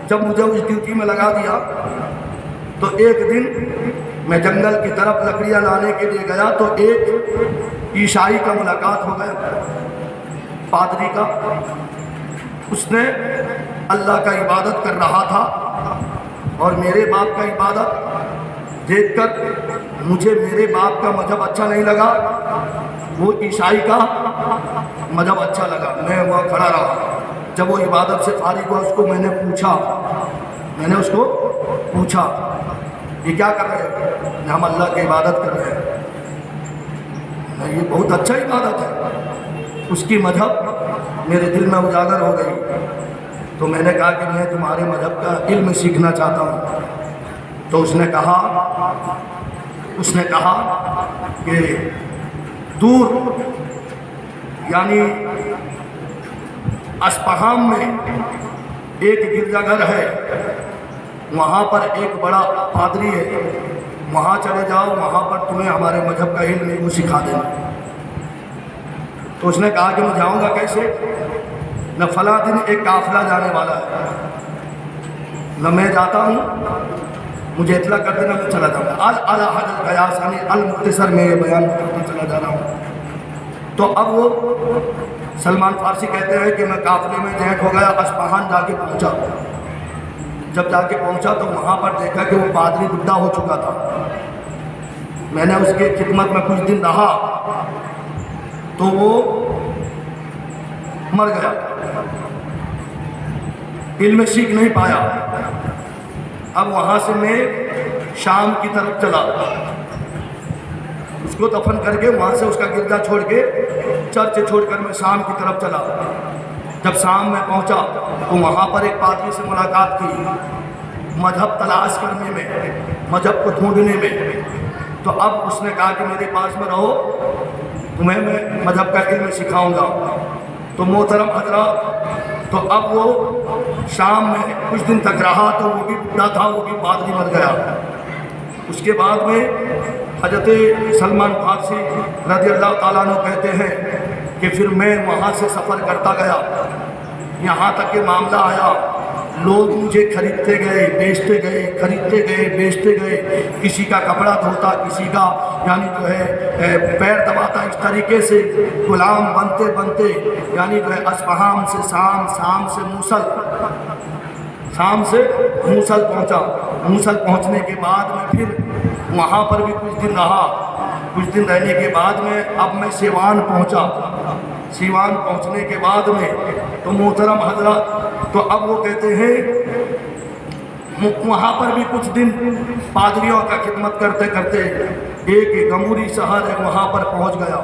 جب مجھے اس ڈیوٹی میں لگا دیا تو ایک دن میں جنگل کی طرف لکڑیاں لانے کے لیے گیا تو ایک عیسائی کا ملاقات ہو گیا، پادری کا۔ اس نے اللہ کا عبادت کر رہا تھا اور میرے باپ کا عبادت دیکھ کر مجھے میرے باپ کا مذہب اچھا نہیں لگا، وہ عیسائی کا مذہب اچھا لگا۔ میں وہاں کھڑا رہا۔ جب وہ عبادت سے فارغ ہوا، اس کو میں نے اس کو پوچھا یہ کیا کر رہے ہیں؟ ہم اللہ کی عبادت کر رہے ہیں۔ یہ بہت اچھا عبادت ہے۔ اس کی مذہب میرے دل میں اجاگر ہو گئی۔ تو میں نے کہا کہ میں تمہارے مذہب کا علم سیکھنا چاہتا ہوں۔ تو اس نے کہا کہ دور یعنی اصفہان میں ایک گرجا گھر ہے، وہاں پر ایک بڑا پادری ہے، وہاں چلے جاؤ، وہاں پر تمہیں ہمارے مذہب کا علم وہ سکھا دیں۔ تو اس نے کہا کہ میں جاؤں گا کیسے؟ نہ فلاں دن ایک قافلہ جانے والا ہے، نہ میں جاتا ہوں مجھے اطلاع کر دینا، میں چلا جاؤں گا۔ الحد القیاس یعنی المختصر میں یہ بیان کرتا چلا جا رہا ہوں۔ تو اب وہ سلمان فارسی کہتے ہیں کہ میں قافلے میں جیک ہو گیا، اصفہان جا کے پہنچا۔ جب جا کے پہنچا تو وہاں پر دیکھا کہ وہ پادری بڈھا ہو چکا تھا۔ میں نے اس کی خدمت میں کچھ دن رہا تو وہ مر گیا، علم سیکھ نہیں پایا۔ اب وہاں سے میں شام کی طرف چلا، اس کو دفن کر کے وہاں سے اس کا گرجا چھوڑ کے چرچ چھوڑ کر میں شام کی طرف چلا۔ جب شام میں پہنچا تو وہاں پر ایک پادری سے ملاقات کی، مذہب تلاش کرنے میں، مذہب کو ڈھونڈنے میں۔ تو اب اس نے کہا کہ میرے پاس میں رہو، تمہیں میں مذہب کا علم سکھاؤں گا۔ تو محترم حضرات، تو اب وہ شام میں کچھ دن تک رہا تو وہ بھی بڈھا تھا، وہ بھی پادری مر گیا۔ اس کے بعد میں حضرت سلمان فارسی رضی اللہ تعالیٰ عنہ کہتے ہیں کہ پھر میں وہاں سے سفر کرتا گیا، یہاں تک کہ معاملہ آیا، لوگ مجھے خریدتے گئے بیچتے گئے، خریدتے گئے بیچتے گئے، کسی کا کپڑا دھوتا، کسی کا یعنی جو ہے پیر دباتا، اس طریقے سے غلام بنتے بنتے یعنی جو ہے اصفہان سے شام، شام سے موصل، شام سے موصل پہنچا۔ موصل پہنچنے کے بعد میں پھر وہاں پر بھی کچھ دن رہا۔ کچھ دن رہنے کے بعد میں اب میں سیوان پہنچا۔ سیوان پہنچنے کے بعد میں تو محترم حضرات، تو اب وہ کہتے ہیں وہاں پر بھی کچھ دن پادریوں کا خدمت کرتے کرتے ایک گموری شہر ہے وہاں پر پہنچ گیا۔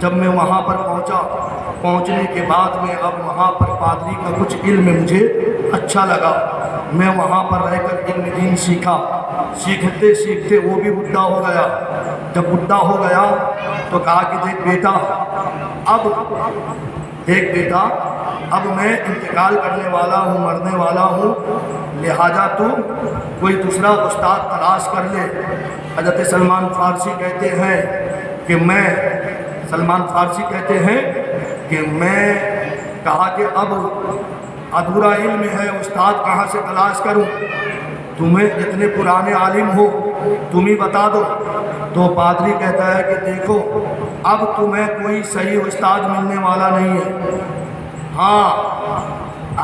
جب میں وہاں پر پہنچا، پہنچنے کے بعد میں اب وہاں پر پادری کا کچھ علم مجھے اچھا لگا۔ میں وہاں پر رہ کر علم دین سیکھا۔ سیکھتے سیکھتے وہ بھی بڈھا ہو گیا۔ جب بڈھا ہو گیا تو کہا کہ دیکھ بیٹا، اب میں انتقال کرنے والا ہوں، مرنے والا ہوں، لہذا تو کوئی دوسرا استاد تلاش کر لے۔ حضرت سلمان فارسی کہتے ہیں کہ میں کہا کہ اب ادھورا علم ہے، استاد کہاں سے تلاش کروں؟ تمہیں جتنے پرانے عالم ہو تم ہی بتا دو۔ تو پادری کہتا ہے کہ دیکھو اب تمہیں کوئی صحیح استاد ملنے والا نہیں ہے۔ ہاں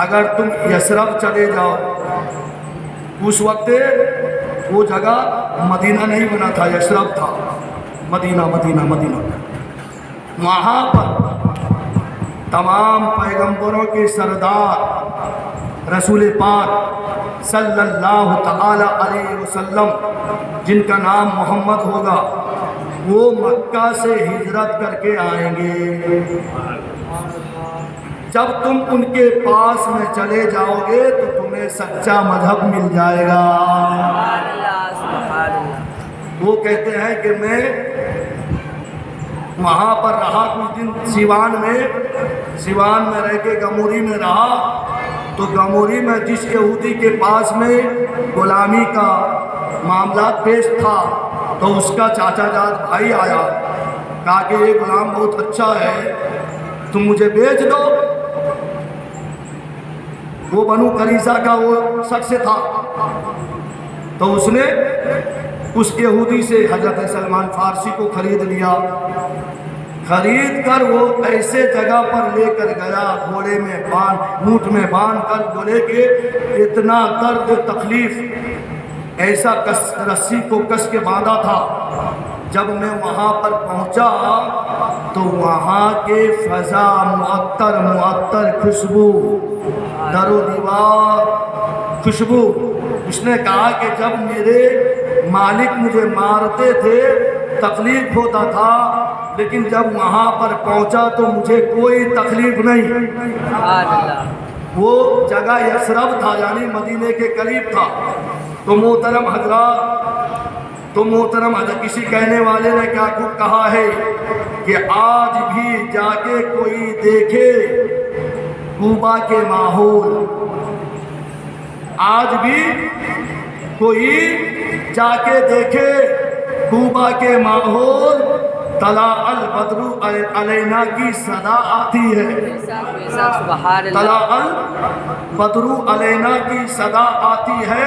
اگر تم یثرب چلے جاؤ، اس وقت وہ جگہ مدینہ نہیں بنا تھا، یثرب تھا، مدینہ۔ وہاں پر تمام پیغمبروں کے سردار رسول پاک صلی اللہ تعالی علیہ وسلم، جن کا نام محمد ہوگا، وہ مکہ سے ہجرت کر کے آئیں گے۔ جب تم ان کے پاس میں چلے جاؤ گے تو تمہیں سچا مذہب مل جائے گا۔ وہ کہتے ہیں کہ میں وہاں پر رہا کچھ دن سیوان میں رہ کے گموری میں رہا۔ تو گموری میں جس یہودی کے پاس میں غلامی کا معاملات پیش تھا تو اس کا چاچا جاد بھائی آیا، کہا کہ یہ غلام بہت اچھا ہے، تم مجھے بیچ دو۔ وہ بنو قریظہ کا وہ شخص تھا، تو اس نے اس یہودی سے حضرت سلمان فارسی کو خرید لیا۔ خرید کر وہ ایسے جگہ پر لے کر گیا، گھوڑے میں اونٹ میں باندھ کر، بولے کہ اتنا درد تکلیف، ایسا رسی کو کس کے باندھا تھا۔ جب میں وہاں پر پہنچا تو وہاں کے فضا معطر خوشبو، در و دیوار خوشبو۔ اس نے کہا کہ جب میرے مالک مجھے مارتے تھے تکلیف ہوتا تھا، لیکن جب وہاں پر پہنچا تو مجھے کوئی تکلیف نہیں۔ وہ جگہ یثرب تھا، یعنی مدینے کے قریب تھا۔ تو محترم حضرات، کسی کہنے والے نے کیا کہا ہے کہ آج بھی جا کے کوئی دیکھے کوبا کے ماحول، آج بھی کوئی جا کے دیکھے کوبا کے ماحول، طلع البدر علینا کی صدا آتی ہے، طلع البدر علینا کی صدا آتی ہے،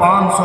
500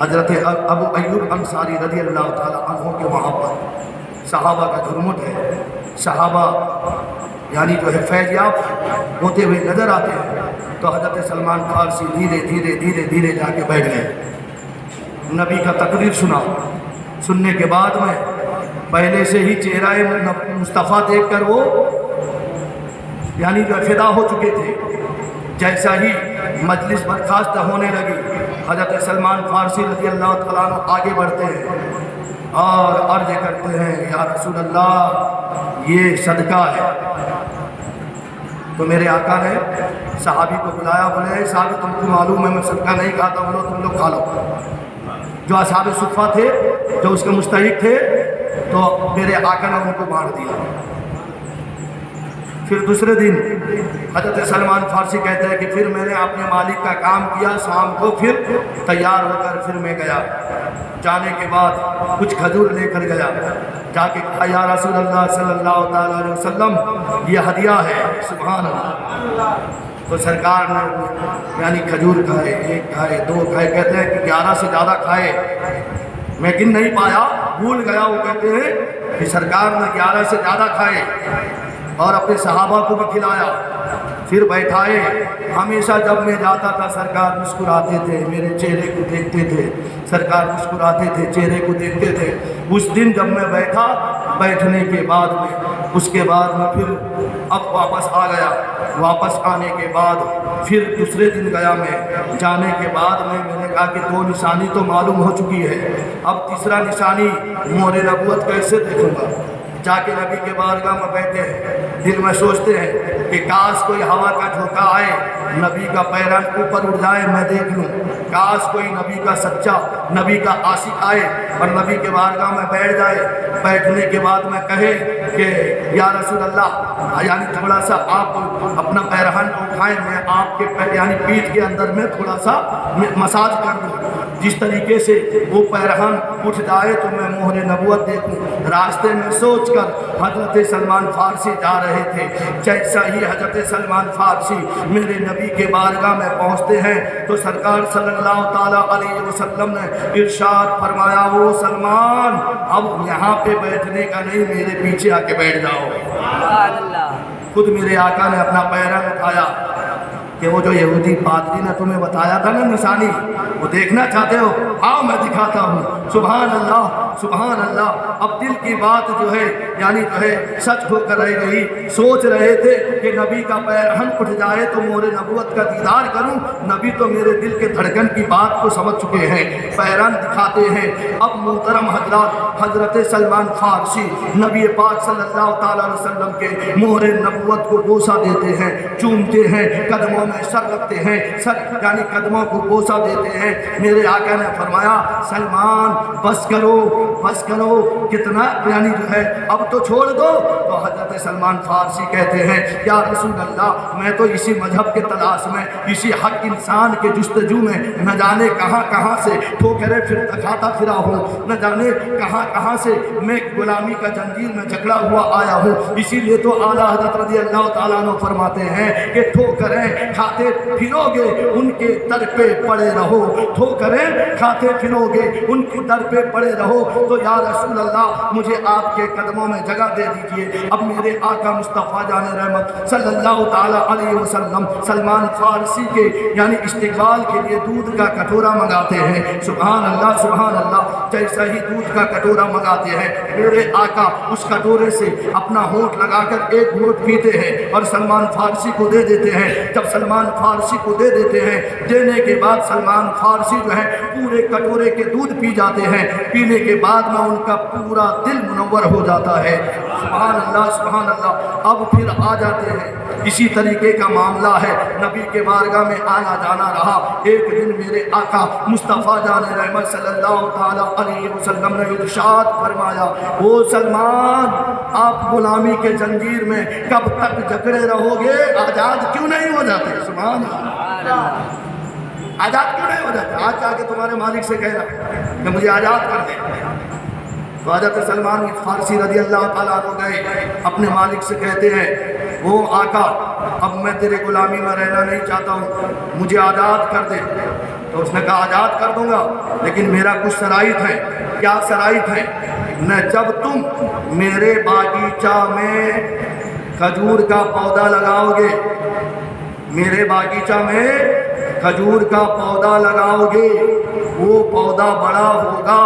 حضرت ابو ایوب انصاری رضی اللہ تعالیٰ عنہ کے وہاں پر صحابہ کا جھرمٹ ہے، صحابہ یعنی جو ہے فیضیاب ہوتے ہوئے نظر آتے ہیں، تو حضرت سلمان فارسی دھیرے دھیرے دھیرے دھیرے جا کے بیٹھ گئے، نبی کا تقریر سنا، سننے کے بعد میں پہلے سے ہی چہرہ مصطفیٰ دیکھ کر وہ یعنی جو فدا ہو چکے تھے، جیسا ہی مجلس برخاست ہونے لگی، حضرت سلمان فارسی رضی اللہ تعالیٰ عنہ آگے بڑھتے ہیں اور عرض کرتے ہیں یا رسول اللہ یہ صدقہ ہے۔ تو میرے آقا نے صحابی کو بلایا، بولے صحابی تم کو معلوم ہے میں صدقہ نہیں کھاتا، بولو تم لوگ کھا لو۔ جو اصحاب صفہ تھے، جو اس کے مستحق تھے، تو میرے آقا نے ان کو بانٹ دیا۔ پھر دوسرے دن حضرت سلمان فارسی کہتے ہیں کہ پھر میں نے اپنے مالک کا کام کیا، شام کو پھر تیار ہو کر پھر میں گیا، جانے کے بعد کچھ کھجور لے کر گیا، جا کے کہا یا رسول اللہ صلی اللہ تعالیٰ علیہ وسلم یہ ہدیہ ہے، سبحان اللہ۔ تو سرکار نے یعنی کھجور کھائے، ایک کھائے، دو کھائے، کہتے ہیں کہ 11 سے زیادہ کھائے، میں گن نہیں پایا، بھول گیا۔ وہ کہتے ہیں کہ سرکار نے 11 سے زیادہ کھائے اور اپنے صحابہ کو بھی کھلایا، پھر بیٹھائے۔ ہمیشہ جب میں جاتا تھا سرکار مسکراتے تھے، میرے چہرے کو دیکھتے تھے، سرکار مسکراتے تھے، چہرے کو دیکھتے تھے۔ اس دن جب میں بیٹھا، بیٹھنے کے بعد میں اس کے بعد میں پھر اب واپس آ گیا، واپس آنے کے بعد پھر دوسرے دن گیا میں، جانے کے بعد میں نے کہا کہ 2 نشانی تو معلوم ہو چکی ہے، اب تیسرا نشانی مہر نبوت کیسے دیکھوں گا؟ جا کے نبی کے بارگاہ میں بیٹھے ہیں، دل میں سوچتے ہیں کہ کاش کوئی ہوا کا جھونکا آئے، نبی کا پیران اوپر اٹھ جائے، میں دیکھ لوں۔ کاش کوئی نبی کا سچا، نبی کا عاشق آئے اور نبی کے بارگاہ میں بیٹھ جائے، بیٹھنے کے بعد میں کہے کہ یا رسول اللہ یعنی تھوڑا سا آپ اپنا پیرہن اٹھائیں، میں آپ کے یعنی پیٹھ کے اندر میں تھوڑا سا مساج کر دوں۔ جس طریقے سے وہ پیرہن اٹھ جائے تو میں مہر نبوت دیکھوں۔ راستے میں سوچ کر حضرت سلمان فارسی جا رہے تھے، جیسا ہی حضرت سلمان فارسی میرے نبی کے بارگاہ میں پہنچتے ہیں تو سرکار صلی اللہ تعالیٰ علیہ وسلم نے ارشاد فرمایا وہ سلمان اب یہاں پہ بیٹھنے کا نہیں، میرے پیچھے آ کے بیٹھ جاؤ۔ سبحان اللہ۔ خود میرے آقا نے اپنا پیرہن اٹھایا کہ وہ جو یہودی پادری نے تمہیں بتایا تھا نا نشانی، وہ دیکھنا چاہتے ہو؟ آؤ میں دکھاتا ہوں۔ سبحان اللہ، سبحان اللہ۔ اب دل کی بات جو ہے یعنی جو ہے سچ ہو کر رہ گئی۔ سوچ رہے تھے کہ نبی کا پیرہن اٹھ جائے تو مہر نبوت کا دیدار کروں، نبی تو میرے دل کے دھڑکن کی بات کو سمجھ چکے ہیں، پیرہن دکھاتے ہیں۔ اب محترم حضرات، حضرت سلمان فارسی نبی پاک صلی اللہ تعالیٰ علیہ وسلم کے مہر نبوت کو بوسہ دیتے ہیں، چومتے ہیں، قدموں میں سر رکھتے ہیں، سر یعنی قدموں کو بوسہ دیتے ہیں۔ میرے آقا نے فرمایا سلمان بس کرو، بس کرو، کتنا یعنی جو ہے اب تو چھوڑ دو۔ تو حضرت سلمان فارسی کہتے ہیں یا رسول اللہ میں تو اسی مذہب کے تلاش میں، اسی حق انسان کے جستجو میں نہ جانے کہاں کہاں سے ٹھوکریں کھاتا پھرا ہوں، نہ جانے کہاں کہاں سے میں غلامی کا جنجیر میں جکڑا ہوا آیا ہوں۔ اسی لیے تو اعلیٰ حضرت رضی اللہ تعالیٰ عنہ فرماتے ہیں کہ ٹھوکریں کھاتے پھرو گے ان کے در پہ پڑے رہو، ٹھوکریں کھاتے پھرو گے ان کے در پہ پڑے رہو۔ تو یا رسول اللہ مجھے آپ کے قدموں میں جگہ دے دیجئے۔ اب میرے آقا مصطفیٰ جان رحمت صلی اللہ تعالیٰ علیہ وسلم سلمان فارسی کے یعنی استقبال کے لیے دودھ کا کٹورا منگاتے ہیں۔ سبحان اللہ، سبحان اللہ۔ جیسا ہی دودھ کا کٹورا منگاتے ہیں، میرے آقا اس کٹورے سے اپنا ہونٹ لگا کر ایک گھونٹ پیتے ہیں اور سلمان فارسی کو دے دیتے ہیں۔ جب سلمان فارسی کو دے دیتے ہیں، دینے کے بعد سلمان فارسی جو ہے پورے کٹورے کے دودھ پی جاتے ہیں۔ پینے کے بعد میں ان کا پورا دل منور ہو جاتا ہے۔ سبحان اللہ، سبحان اللہ۔ اب پھر آ جاتے ہیں، اسی طریقے کا معاملہ ہے، نبی کے بارگاہ میں آنا جانا رہا۔ ایک دن میرے آقا مصطفیٰ جان رحمت صلی اللہ تعالیٰ علیہ وسلم نے ارشاد فرمایا او سلمان آپ غلامی کے جنجیر میں کب تک جکڑے رہو گے، آزاد کیوں نہیں ہو جاتے؟ سبحان اللہ، آزاد کیوں نہیں ہو جاتے؟ آج جا کے تمہارے مالک سے کہنا کہ مجھے آزاد کر دیں۔ تو حضرت سلمان فارسی رضی اللہ تعالیٰ عنہ گئے، اپنے مالک سے کہتے ہیں وہ آقا اب میں تیرے غلامی میں رہنا نہیں چاہتا ہوں، مجھے آزاد کر دے۔ تو اس نے کہا آزاد کر دوں گا، لیکن میرا کچھ شرائط ہے۔ کیا شرائط ہے؟ نہ جب تم میرے باغیچہ میں کھجور کا پودا لگاؤ گے، میرے باغیچہ میں کھجور کا پودا لگاؤ گے، وہ پودا بڑا ہوگا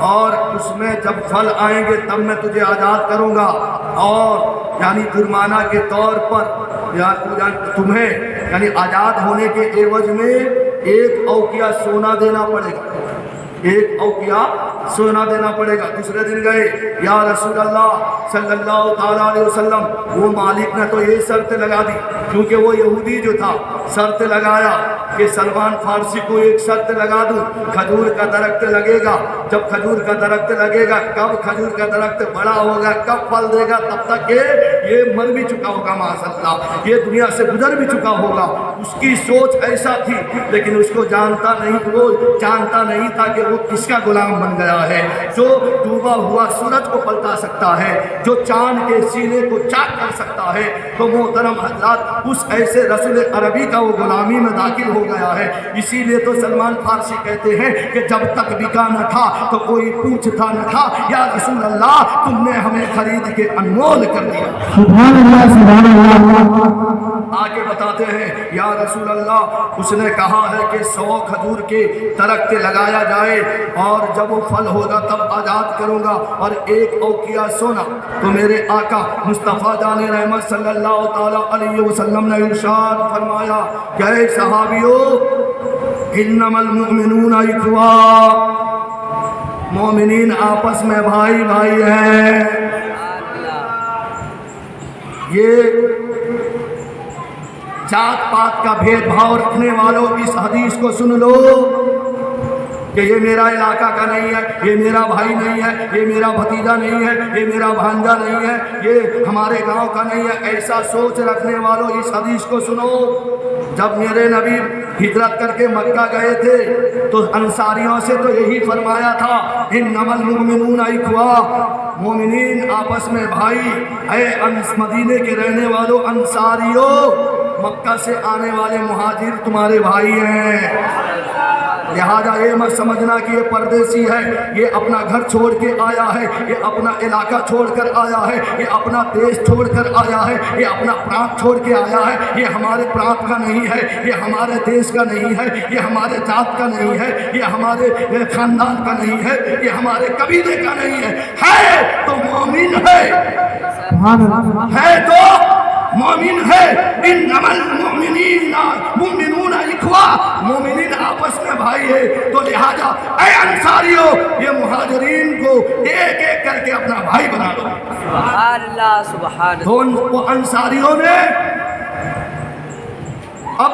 اور اس میں جب پھل آئیں گے تب میں تجھے آزاد کروں گا، اور یعنی جرمانہ کے طور پر تمہیں یعنی آزاد ہونے کے عوض میں 1 اوقیہ سونا دینا پڑے گا، 1 اوقیہ سونا دینا پڑے گا۔ دوسرے دن گئے، یا رسول اللہ صلی اللہ تعالیٰ علیہ وسلم، وہ مالک نے تو یہ شرط لگا دی، کیونکہ وہ یہودی جو تھا شرط لگایا کہ سلمان فارسی کو ایک شرط لگا دوں، کھجور کا درخت لگے گا، جب کھجور کا درخت لگے گا، کب کھجور کا درخت بڑا ہوگا، کب پھل دے گا، تب تک کہ یہ مر بھی چکا ہوگا، معاذ اللہ یہ دنیا سے گزر بھی چکا ہوگا۔ اس کی سوچ ایسا تھی، لیکن اس کو جانتا نہیں تھا کہ وہ کس کا غلام بن گیا ہے، جو ڈوبا ہوا سورج کو پلٹا سکتا ہے، جو چاند کے سینے کو چاک کر سکتا ہے۔ تو محترم حضرات، اس ایسے رسول عربی کا وہ غلامی میں داخل ہو گیا ہے۔ اسی لیے تو سلمان فارسی کہتے ہیں کہ جب تک بکا نہ تھا تو کوئی پوچھتا نہ تھا، یا رسول اللہ تم نے ہمیں خرید کے انمول کر دیا۔ سبحان اللہ سبحان اللہ۔ آگے بتاتے ہیں، یا رسول اللہ اس نے کہا ہے کہ 100 کھجور کے درخت لگایا جائے اور جب وہ پھل ہوگا تب آزاد کروں گا، اور 1 اوقیہ سونا۔ تو میرے آقا مصطفیٰ جان رحمت صلی اللہ تعالیٰ علیہ وسلم نے ارشاد فرمایا کہ اے صحابیو، انما المؤمنون اخوہ، مومنین آپس میں بھائی بھائی ہیں۔ یہ ذات پات کا بھید بھاؤ رکھنے والوں اس حدیث کو سن لو کہ یہ میرا علاقہ کا نہیں ہے، یہ میرا بھائی نہیں ہے، یہ میرا بھتیجا نہیں ہے، یہ میرا بھانجا نہیں ہے، یہ ہمارے گاؤں کا نہیں ہے۔ ایسا سوچ رکھنے والوں اس حدیث کو سنو۔ جب میرے نبی ہجرت کر کے مکہ گئے تھے تو انصاریوں سے تو یہی فرمایا تھا، انما المؤمنون اخوہ، مومنین آپس میں بھائی۔ اے مدینے کے رہنے والوں انصاریوں، مکہ سے آنے والے مہاجر تمہارے بھائی ہیں، لہذا یہ مت سمجھنا کہ یہ پردیسی ہے، یہ اپنا گھر چھوڑ کے آیا ہے، یہ اپنا علاقہ چھوڑ کر آیا ہے، یہ اپنا دیش چھوڑ کر آیا ہے، یہ اپنا پرانت چھوڑ کے آیا ہے۔ یہ ہمارے پرانت کا نہیں ہے، یہ ہمارے دیش کا نہیں ہے، یہ ہمارے ذات کا نہیں ہے، یہ ہمارے خاندان کا نہیں ہے، یہ ہمارے قبیلے کا نہیں ہے تو مومن ہے تو مومن ہے۔ انما المؤمنون اخوہ، مومنین آپس میں بھائی ہے۔ تو لہذا اے انصاریوں، یہ مہاجرین کو ایک ایک کر کے اپنا بھائی بنا دو۔ سبحان اللہ سبحان اللہ۔ تو وہ انصاریوں نے اب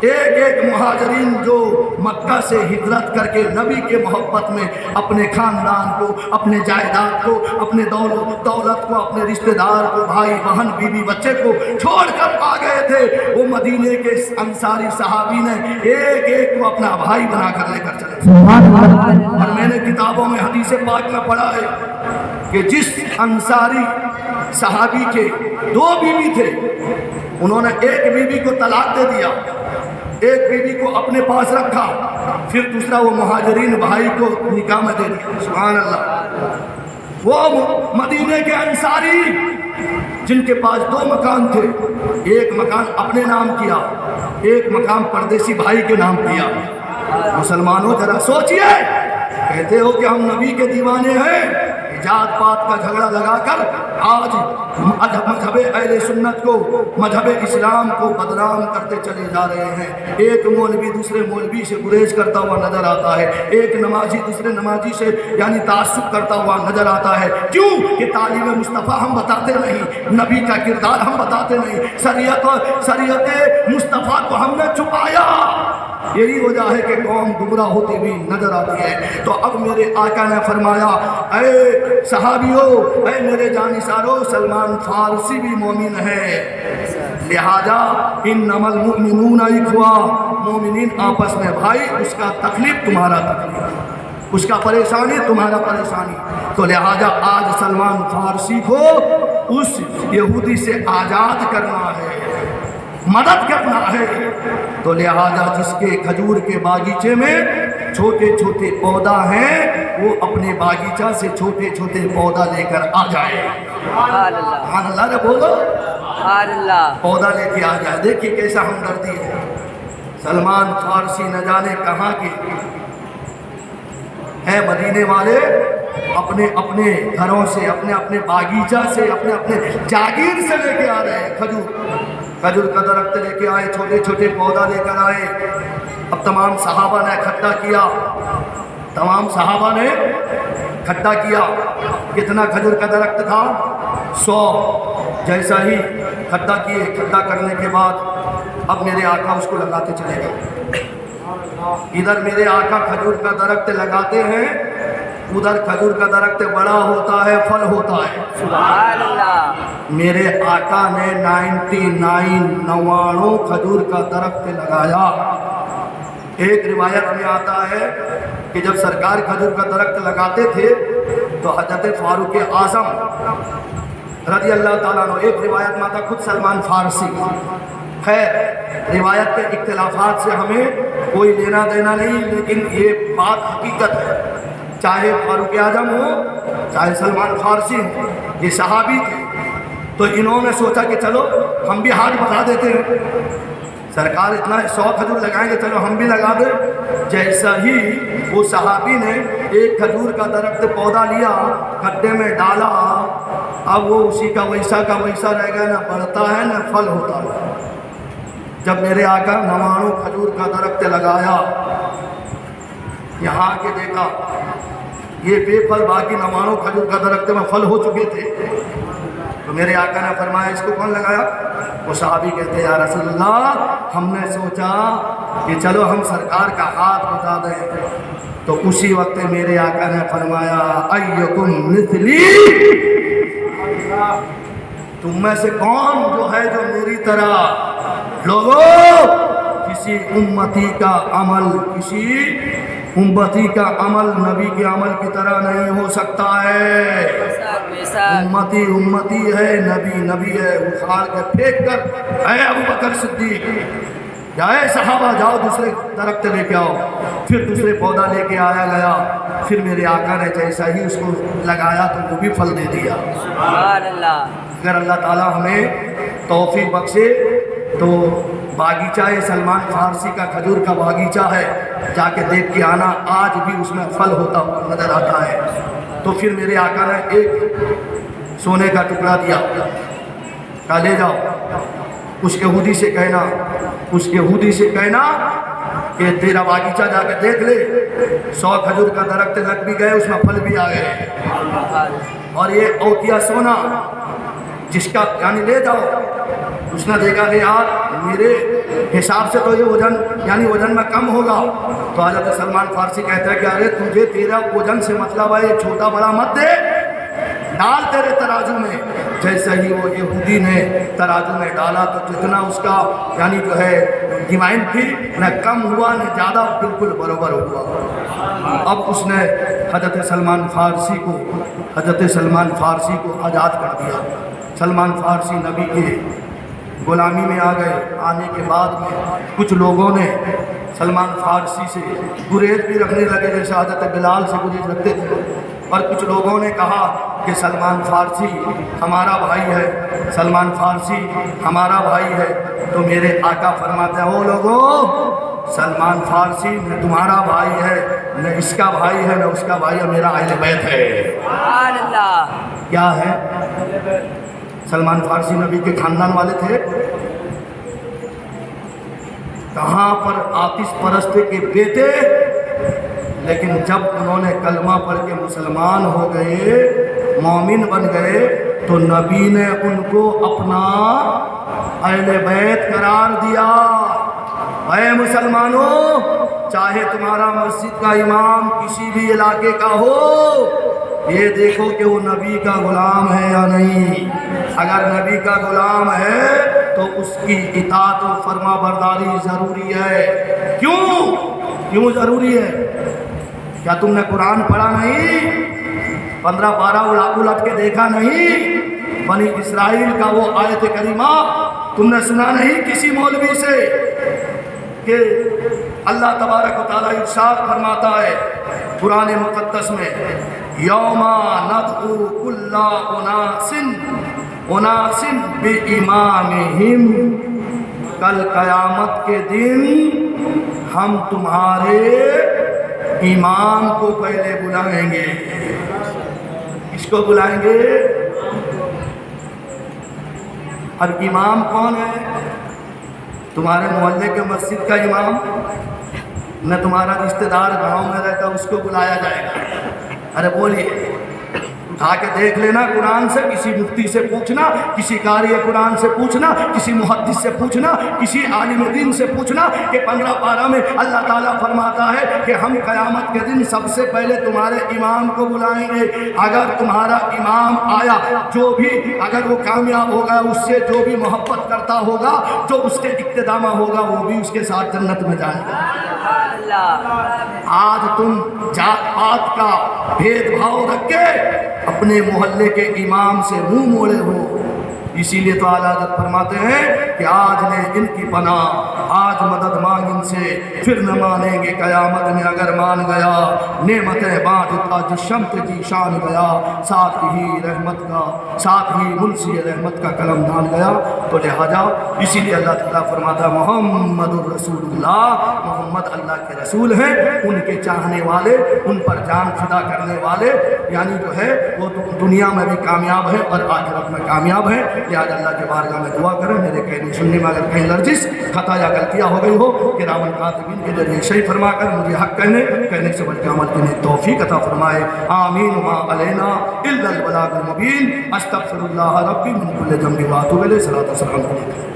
ایک ایک مہاجرین جو مکہ سے ہجرت کر کے نبی کے محبت میں اپنے خاندان کو، اپنے جائیداد کو، اپنے دولت کو، اپنے رشتہ دار کو، بھائی بہن بیوی بچے کو چھوڑ کر آ گئے تھے، وہ مدینے کے انصاری صحابی نے ایک ایک کو اپنا بھائی بنا کر لے کر چلے تھے۔ اور میں نے کتابوں میں حدیث پاک میں پڑھا ہے کہ جس انصاری صحابی کے 2 بیوی تھے، انہوں نے ایک بیوی کو طلاق دے دیا، ایک بیوی کو اپنے پاس رکھا، پھر دوسرا وہ مہاجرین بھائی کو نکاح میں دے دیا۔ سبحان اللہ۔ وہ مدینے کے انصاری جن کے پاس 2 مکان تھے، ایک مکان اپنے نام کیا، ایک مکان پردیسی بھائی کے نام کیا۔ مسلمانوں ذرا سوچئے، کہتے ہو کہ ہم نبی کے دیوانے ہیں، ذات پات کا جھگڑا لگا کر آج مذہب اہل سنت کو، مذہب اسلام کو بدنام کرتے چلے جا رہے ہیں۔ ایک مولوی دوسرے مولوی سے گریز کرتا ہوا نظر آتا ہے، ایک نمازی دوسرے نمازی سے یعنی تعصب کرتا ہوا نظر آتا ہے۔ کیوں کہ تعلیم مصطفیٰ ہم بتاتے نہیں، نبی کا کردار ہم بتاتے نہیں، شریعت مصطفیٰ کو ہم نے چھپایا۔ یہی وجہ ہے کہ قوم گمراہ ہوتی ہوئی نظر آتی ہے۔ تو اب میرے آقا نے فرمایا، اے صحابیوں، اے میرے جانثاروں، سلمان فارسی بھی مومن ہے، لہذا انما المؤمنون اخوہ، مومنین آپس میں بھائی، اس کا تکلیف تمہارا تکلیف، اس کا پریشانی تمہارا پریشانی۔ تو لہذا آج سلمان فارسی کو اس یہودی سے آزاد کرنا ہے، مدد کرنا ہے۔ تو لہذا جس کے کھجور کے باغیچے میں چھوٹے چھوٹے پودا ہیں وہ اپنے باغیچہ سے چھوٹے چھوٹے پودا لے کر آ جائے. سبحان اللہ سبحان اللہ نے بولو. سبحان اللہ پودا لے کے آ جائے. دیکھیے کیسا ہمدردی ہے. سلمان فارسی نہ جانے کہاں کے ہیں مدینے والے، اپنے اپنے گھروں سے، اپنے اپنے باغیچہ سے، اپنے اپنے جاگیر سے لے کے آ رہے ہیں کھجور کا درخت لے کے آئے، چھوٹے چھوٹے پودا لے کر آئے. اب تمام صحابہ نے اکٹھا کیا، تمام صحابہ نے اکٹھا کیا. کتنا کھجور کا درخت تھا؟ 100. جیسا ہی اکٹھا کیے، اکٹھا کرنے کے بعد اب میرے آقا اس کو لگاتے چلے گئے. ادھر میرے آقا کھجور کا درخت لگاتے ہیں، ادھر کھجور کا درخت بڑا ہوتا ہے، پھل ہوتا ہے. سبحان اللہ میرے آقا نے 99 کھجور کا درخت لگایا. ایک روایت میں آتا ہے کہ جب سرکار کھجور کا درخت لگاتے تھے تو حضرت فاروق اعظم رضی اللہ تعالیٰ عنہ، ایک روایت میں آتا خود سلمان فارسی. خیر روایت کے اختلافات سے ہمیں کوئی لینا دینا نہیں، لیکن یہ بات حقیقت ہے. چاہے فاروق اعظم ہو چاہے سلمان فارسی ہو، یہ صحابی تھے. تو انہوں نے سوچا کہ چلو ہم بھی ہاتھ بڑھا دیتے ہیں، سرکار اتنا 100 کھجور لگائیں گے، چلو ہم بھی لگا دیں. جیسا ہی وہ صحابی نے ایک کھجور کا درخت پودا لیا، گڈھے میں ڈالا، اب وہ اسی کا ویسا رہ گیا، نہ بڑھتا ہے نہ پھل ہوتا ہے. جب میرے آقا 99 کھجور کا درخت لگایا، یہاں کے دیکھا یہ بے پھل، باقی 99 کھجور کا درخت میں پھل ہو چکے تھے. تو میرے آقا نے فرمایا اس کو کون لگایا؟ وہ صحابی کہتے ہیں یا رسول اللہ ہم نے سوچا کہ چلو ہم سرکار کا ہاتھ بتا دیں. تو اسی وقت میرے آقا نے فرمایا ایکم مثلی، تم میں سے کون جو ہے جو میری طرح لوگوں کسی امتی کا عمل نبی کے عمل کی طرح نہیں ہو سکتا ہے. امتی ہے، نبی ہے. اٹھا کے پھینک کر اے ابو بکر صدیق یا اے صحابہ جاؤ دوسرے درخت لے کے آؤ. پھر دوسرے پودا لے کے آیا گیا. پھر میرے آقا نے جیسا ہی اس کو لگایا تو وہ بھی پھل دے دیا. سبحان اللہ. اگر اللہ تعالیٰ ہمیں توفیق بخشے تو باغیچہ سلمان فارسی کا کھجور کا باغیچہ ہے، جا کے دیکھ کے آنا، آج بھی اس میں پھل ہوتا ہوا نظر آتا ہے. تو پھر میرے آقا نے ایک سونے کا ٹکڑا دیا، کہا لے جاؤ، اس یہودی سے کہنا کہ تیرا باغیچہ جا کے دیکھ لے، 100 کھجور کا درخت لگ بھی گئے، اس میں پھل بھی آ گئے. اور یہ اوتیا سونا جس کا یعنی لے جاؤ. اس نے دیکھا کہ یار میرے حساب سے تو یہ وزن میں کم ہوگا. تو حضرت سلمان فارسی کہتا ہے کہ ارے تجھے تیرا وزن سے مطلب ہے، یہ چھوٹا بڑا مت دے، ڈال تیرے ترازو میں. جیسے ہی وہ یہودی نے ترازو میں ڈالا تو جتنا اس کا یعنی جو ہے ڈیمانڈ تھی، نہ کم ہوا نہ زیادہ، بالکل برابر ہوا. اب اس نے حضرت سلمان فارسی کو آزاد کر دیا. سلمان فارسی نبی کے غلامی میں آ گئے. آنے کے بعد میں کچھ لوگوں نے سلمان فارسی سے گریز بھی رکھنے لگے، جیسے حضرت بلال سے گریز رکھتے تھے. اور کچھ لوگوں نے کہا کہ سلمان فارسی ہمارا بھائی ہے، سلمان فارسی ہمارا بھائی ہے. تو میرے آقا فرماتے ہیں او لوگوں، سلمان فارسی نہ تمہارا بھائی ہے، نہ اس کا بھائی ہے، نہ اس کا بھائی ہے، میرا اہل بیت ہے. سبحان اللہ. کیا ہے؟ سلمان فارسی نبی کے خاندان والے تھے. کہاں پر آتش پرست کے بیٹے، لیکن جب انہوں نے کلمہ پڑھ کے مسلمان ہو گئے، مومن بن گئے، تو نبی نے ان کو اپنا اہل بیت قرار دیا. اے مسلمانوں، چاہے تمہارا مسجد کا امام کسی بھی علاقے کا ہو، یہ دیکھو کہ وہ نبی کا غلام ہے یا نہیں. اگر نبی کا غلام ہے تو اس کی اطاعت و فرما برداری ضروری ہے. کیوں ضروری ہے؟ کیا تم نے قرآن پڑھا نہیں؟ 15-12 الٹ کے دیکھا نہیں؟ بنی اسرائیل کا وہ آیت کریمہ تم نے سنا نہیں کسی مولوی سے کہ اللہ تبارک و تعالیٰ ارشاد فرماتا ہے قرآن مقدس میں یوما ندعو کل اناس بامامہم، کل قیامت کے دن ہم تمہارے امام کو پہلے بلائیں گے۔ کس کو بلائیں گے؟ اب امام کون ہے؟ تمہارے محلے کے مسجد کا امام نہ، تمہارا رشتہ دار گاؤں میں رہتا اس کو بلایا جائے گا۔ ارے بولیے، اٹھا کے دیکھ لینا قرآن سے، کسی مفتی سے پوچھنا، کسی قاری قرآن سے پوچھنا، کسی محدث سے پوچھنا، کسی عالم دین سے پوچھنا کہ 15 پارہ میں اللہ تعالیٰ فرماتا ہے کہ ہم قیامت کے دن سب سے پہلے تمہارے امام کو بلائیں گے۔ اگر تمہارا امام آیا، جو بھی اگر وہ کامیاب ہوگا، اس سے جو بھی محبت کرتا ہوگا، جو اس کے اقتداء میں ہوگا، وہ بھی اس کے ساتھ جنت میں جائے گا۔ آج تم جات پات کا بھید بھاؤ رکھ کے اپنے محلے کے امام سے منہ موڑے ہو، اسی لیے تو اعلیٰ حضرت فرماتے ہیں کہ آج نے ان کی پناہ، آج مدد مانگ ان سے، پھر نہ مانیں گے قیامت میں اگر مان گیا، نعمتیں بانٹتا جس شمت جی شان گیا، ساتھ ہی رحمت کا، ساتھ ہی منسی رحمت کا قلم ڈال گیا۔ تو لہٰذا اسی لیے اللہ تعالیٰ فرماتا ہے محمد الرسول اللہ، محمد اللہ کے رسول ہیں، ان کے چاہنے والے، ان پر جان فدا کرنے والے، یعنی جو ہے وہ دنیا میں بھی کامیاب ہے اور آخرت میں کامیاب ہے۔ لہٰذا اللہ کے بارگاہ میں دعا کریں، میرے کہنے سننے میں اگر کہیں لرزش، خطا یا غلطیاں ہو گئی ہو، کرام الکاتبین کے ذریعے صحیح فرما کر مجھے حق کہنے سے بلکہ عمل کرنے توفیق عطا فرمائے۔ آمین ما علینا الا البلاغ المبین۔ استغفر اللہ ربی من کل ذنب واتوب الیہ۔ صلاۃ و سلام علیکم۔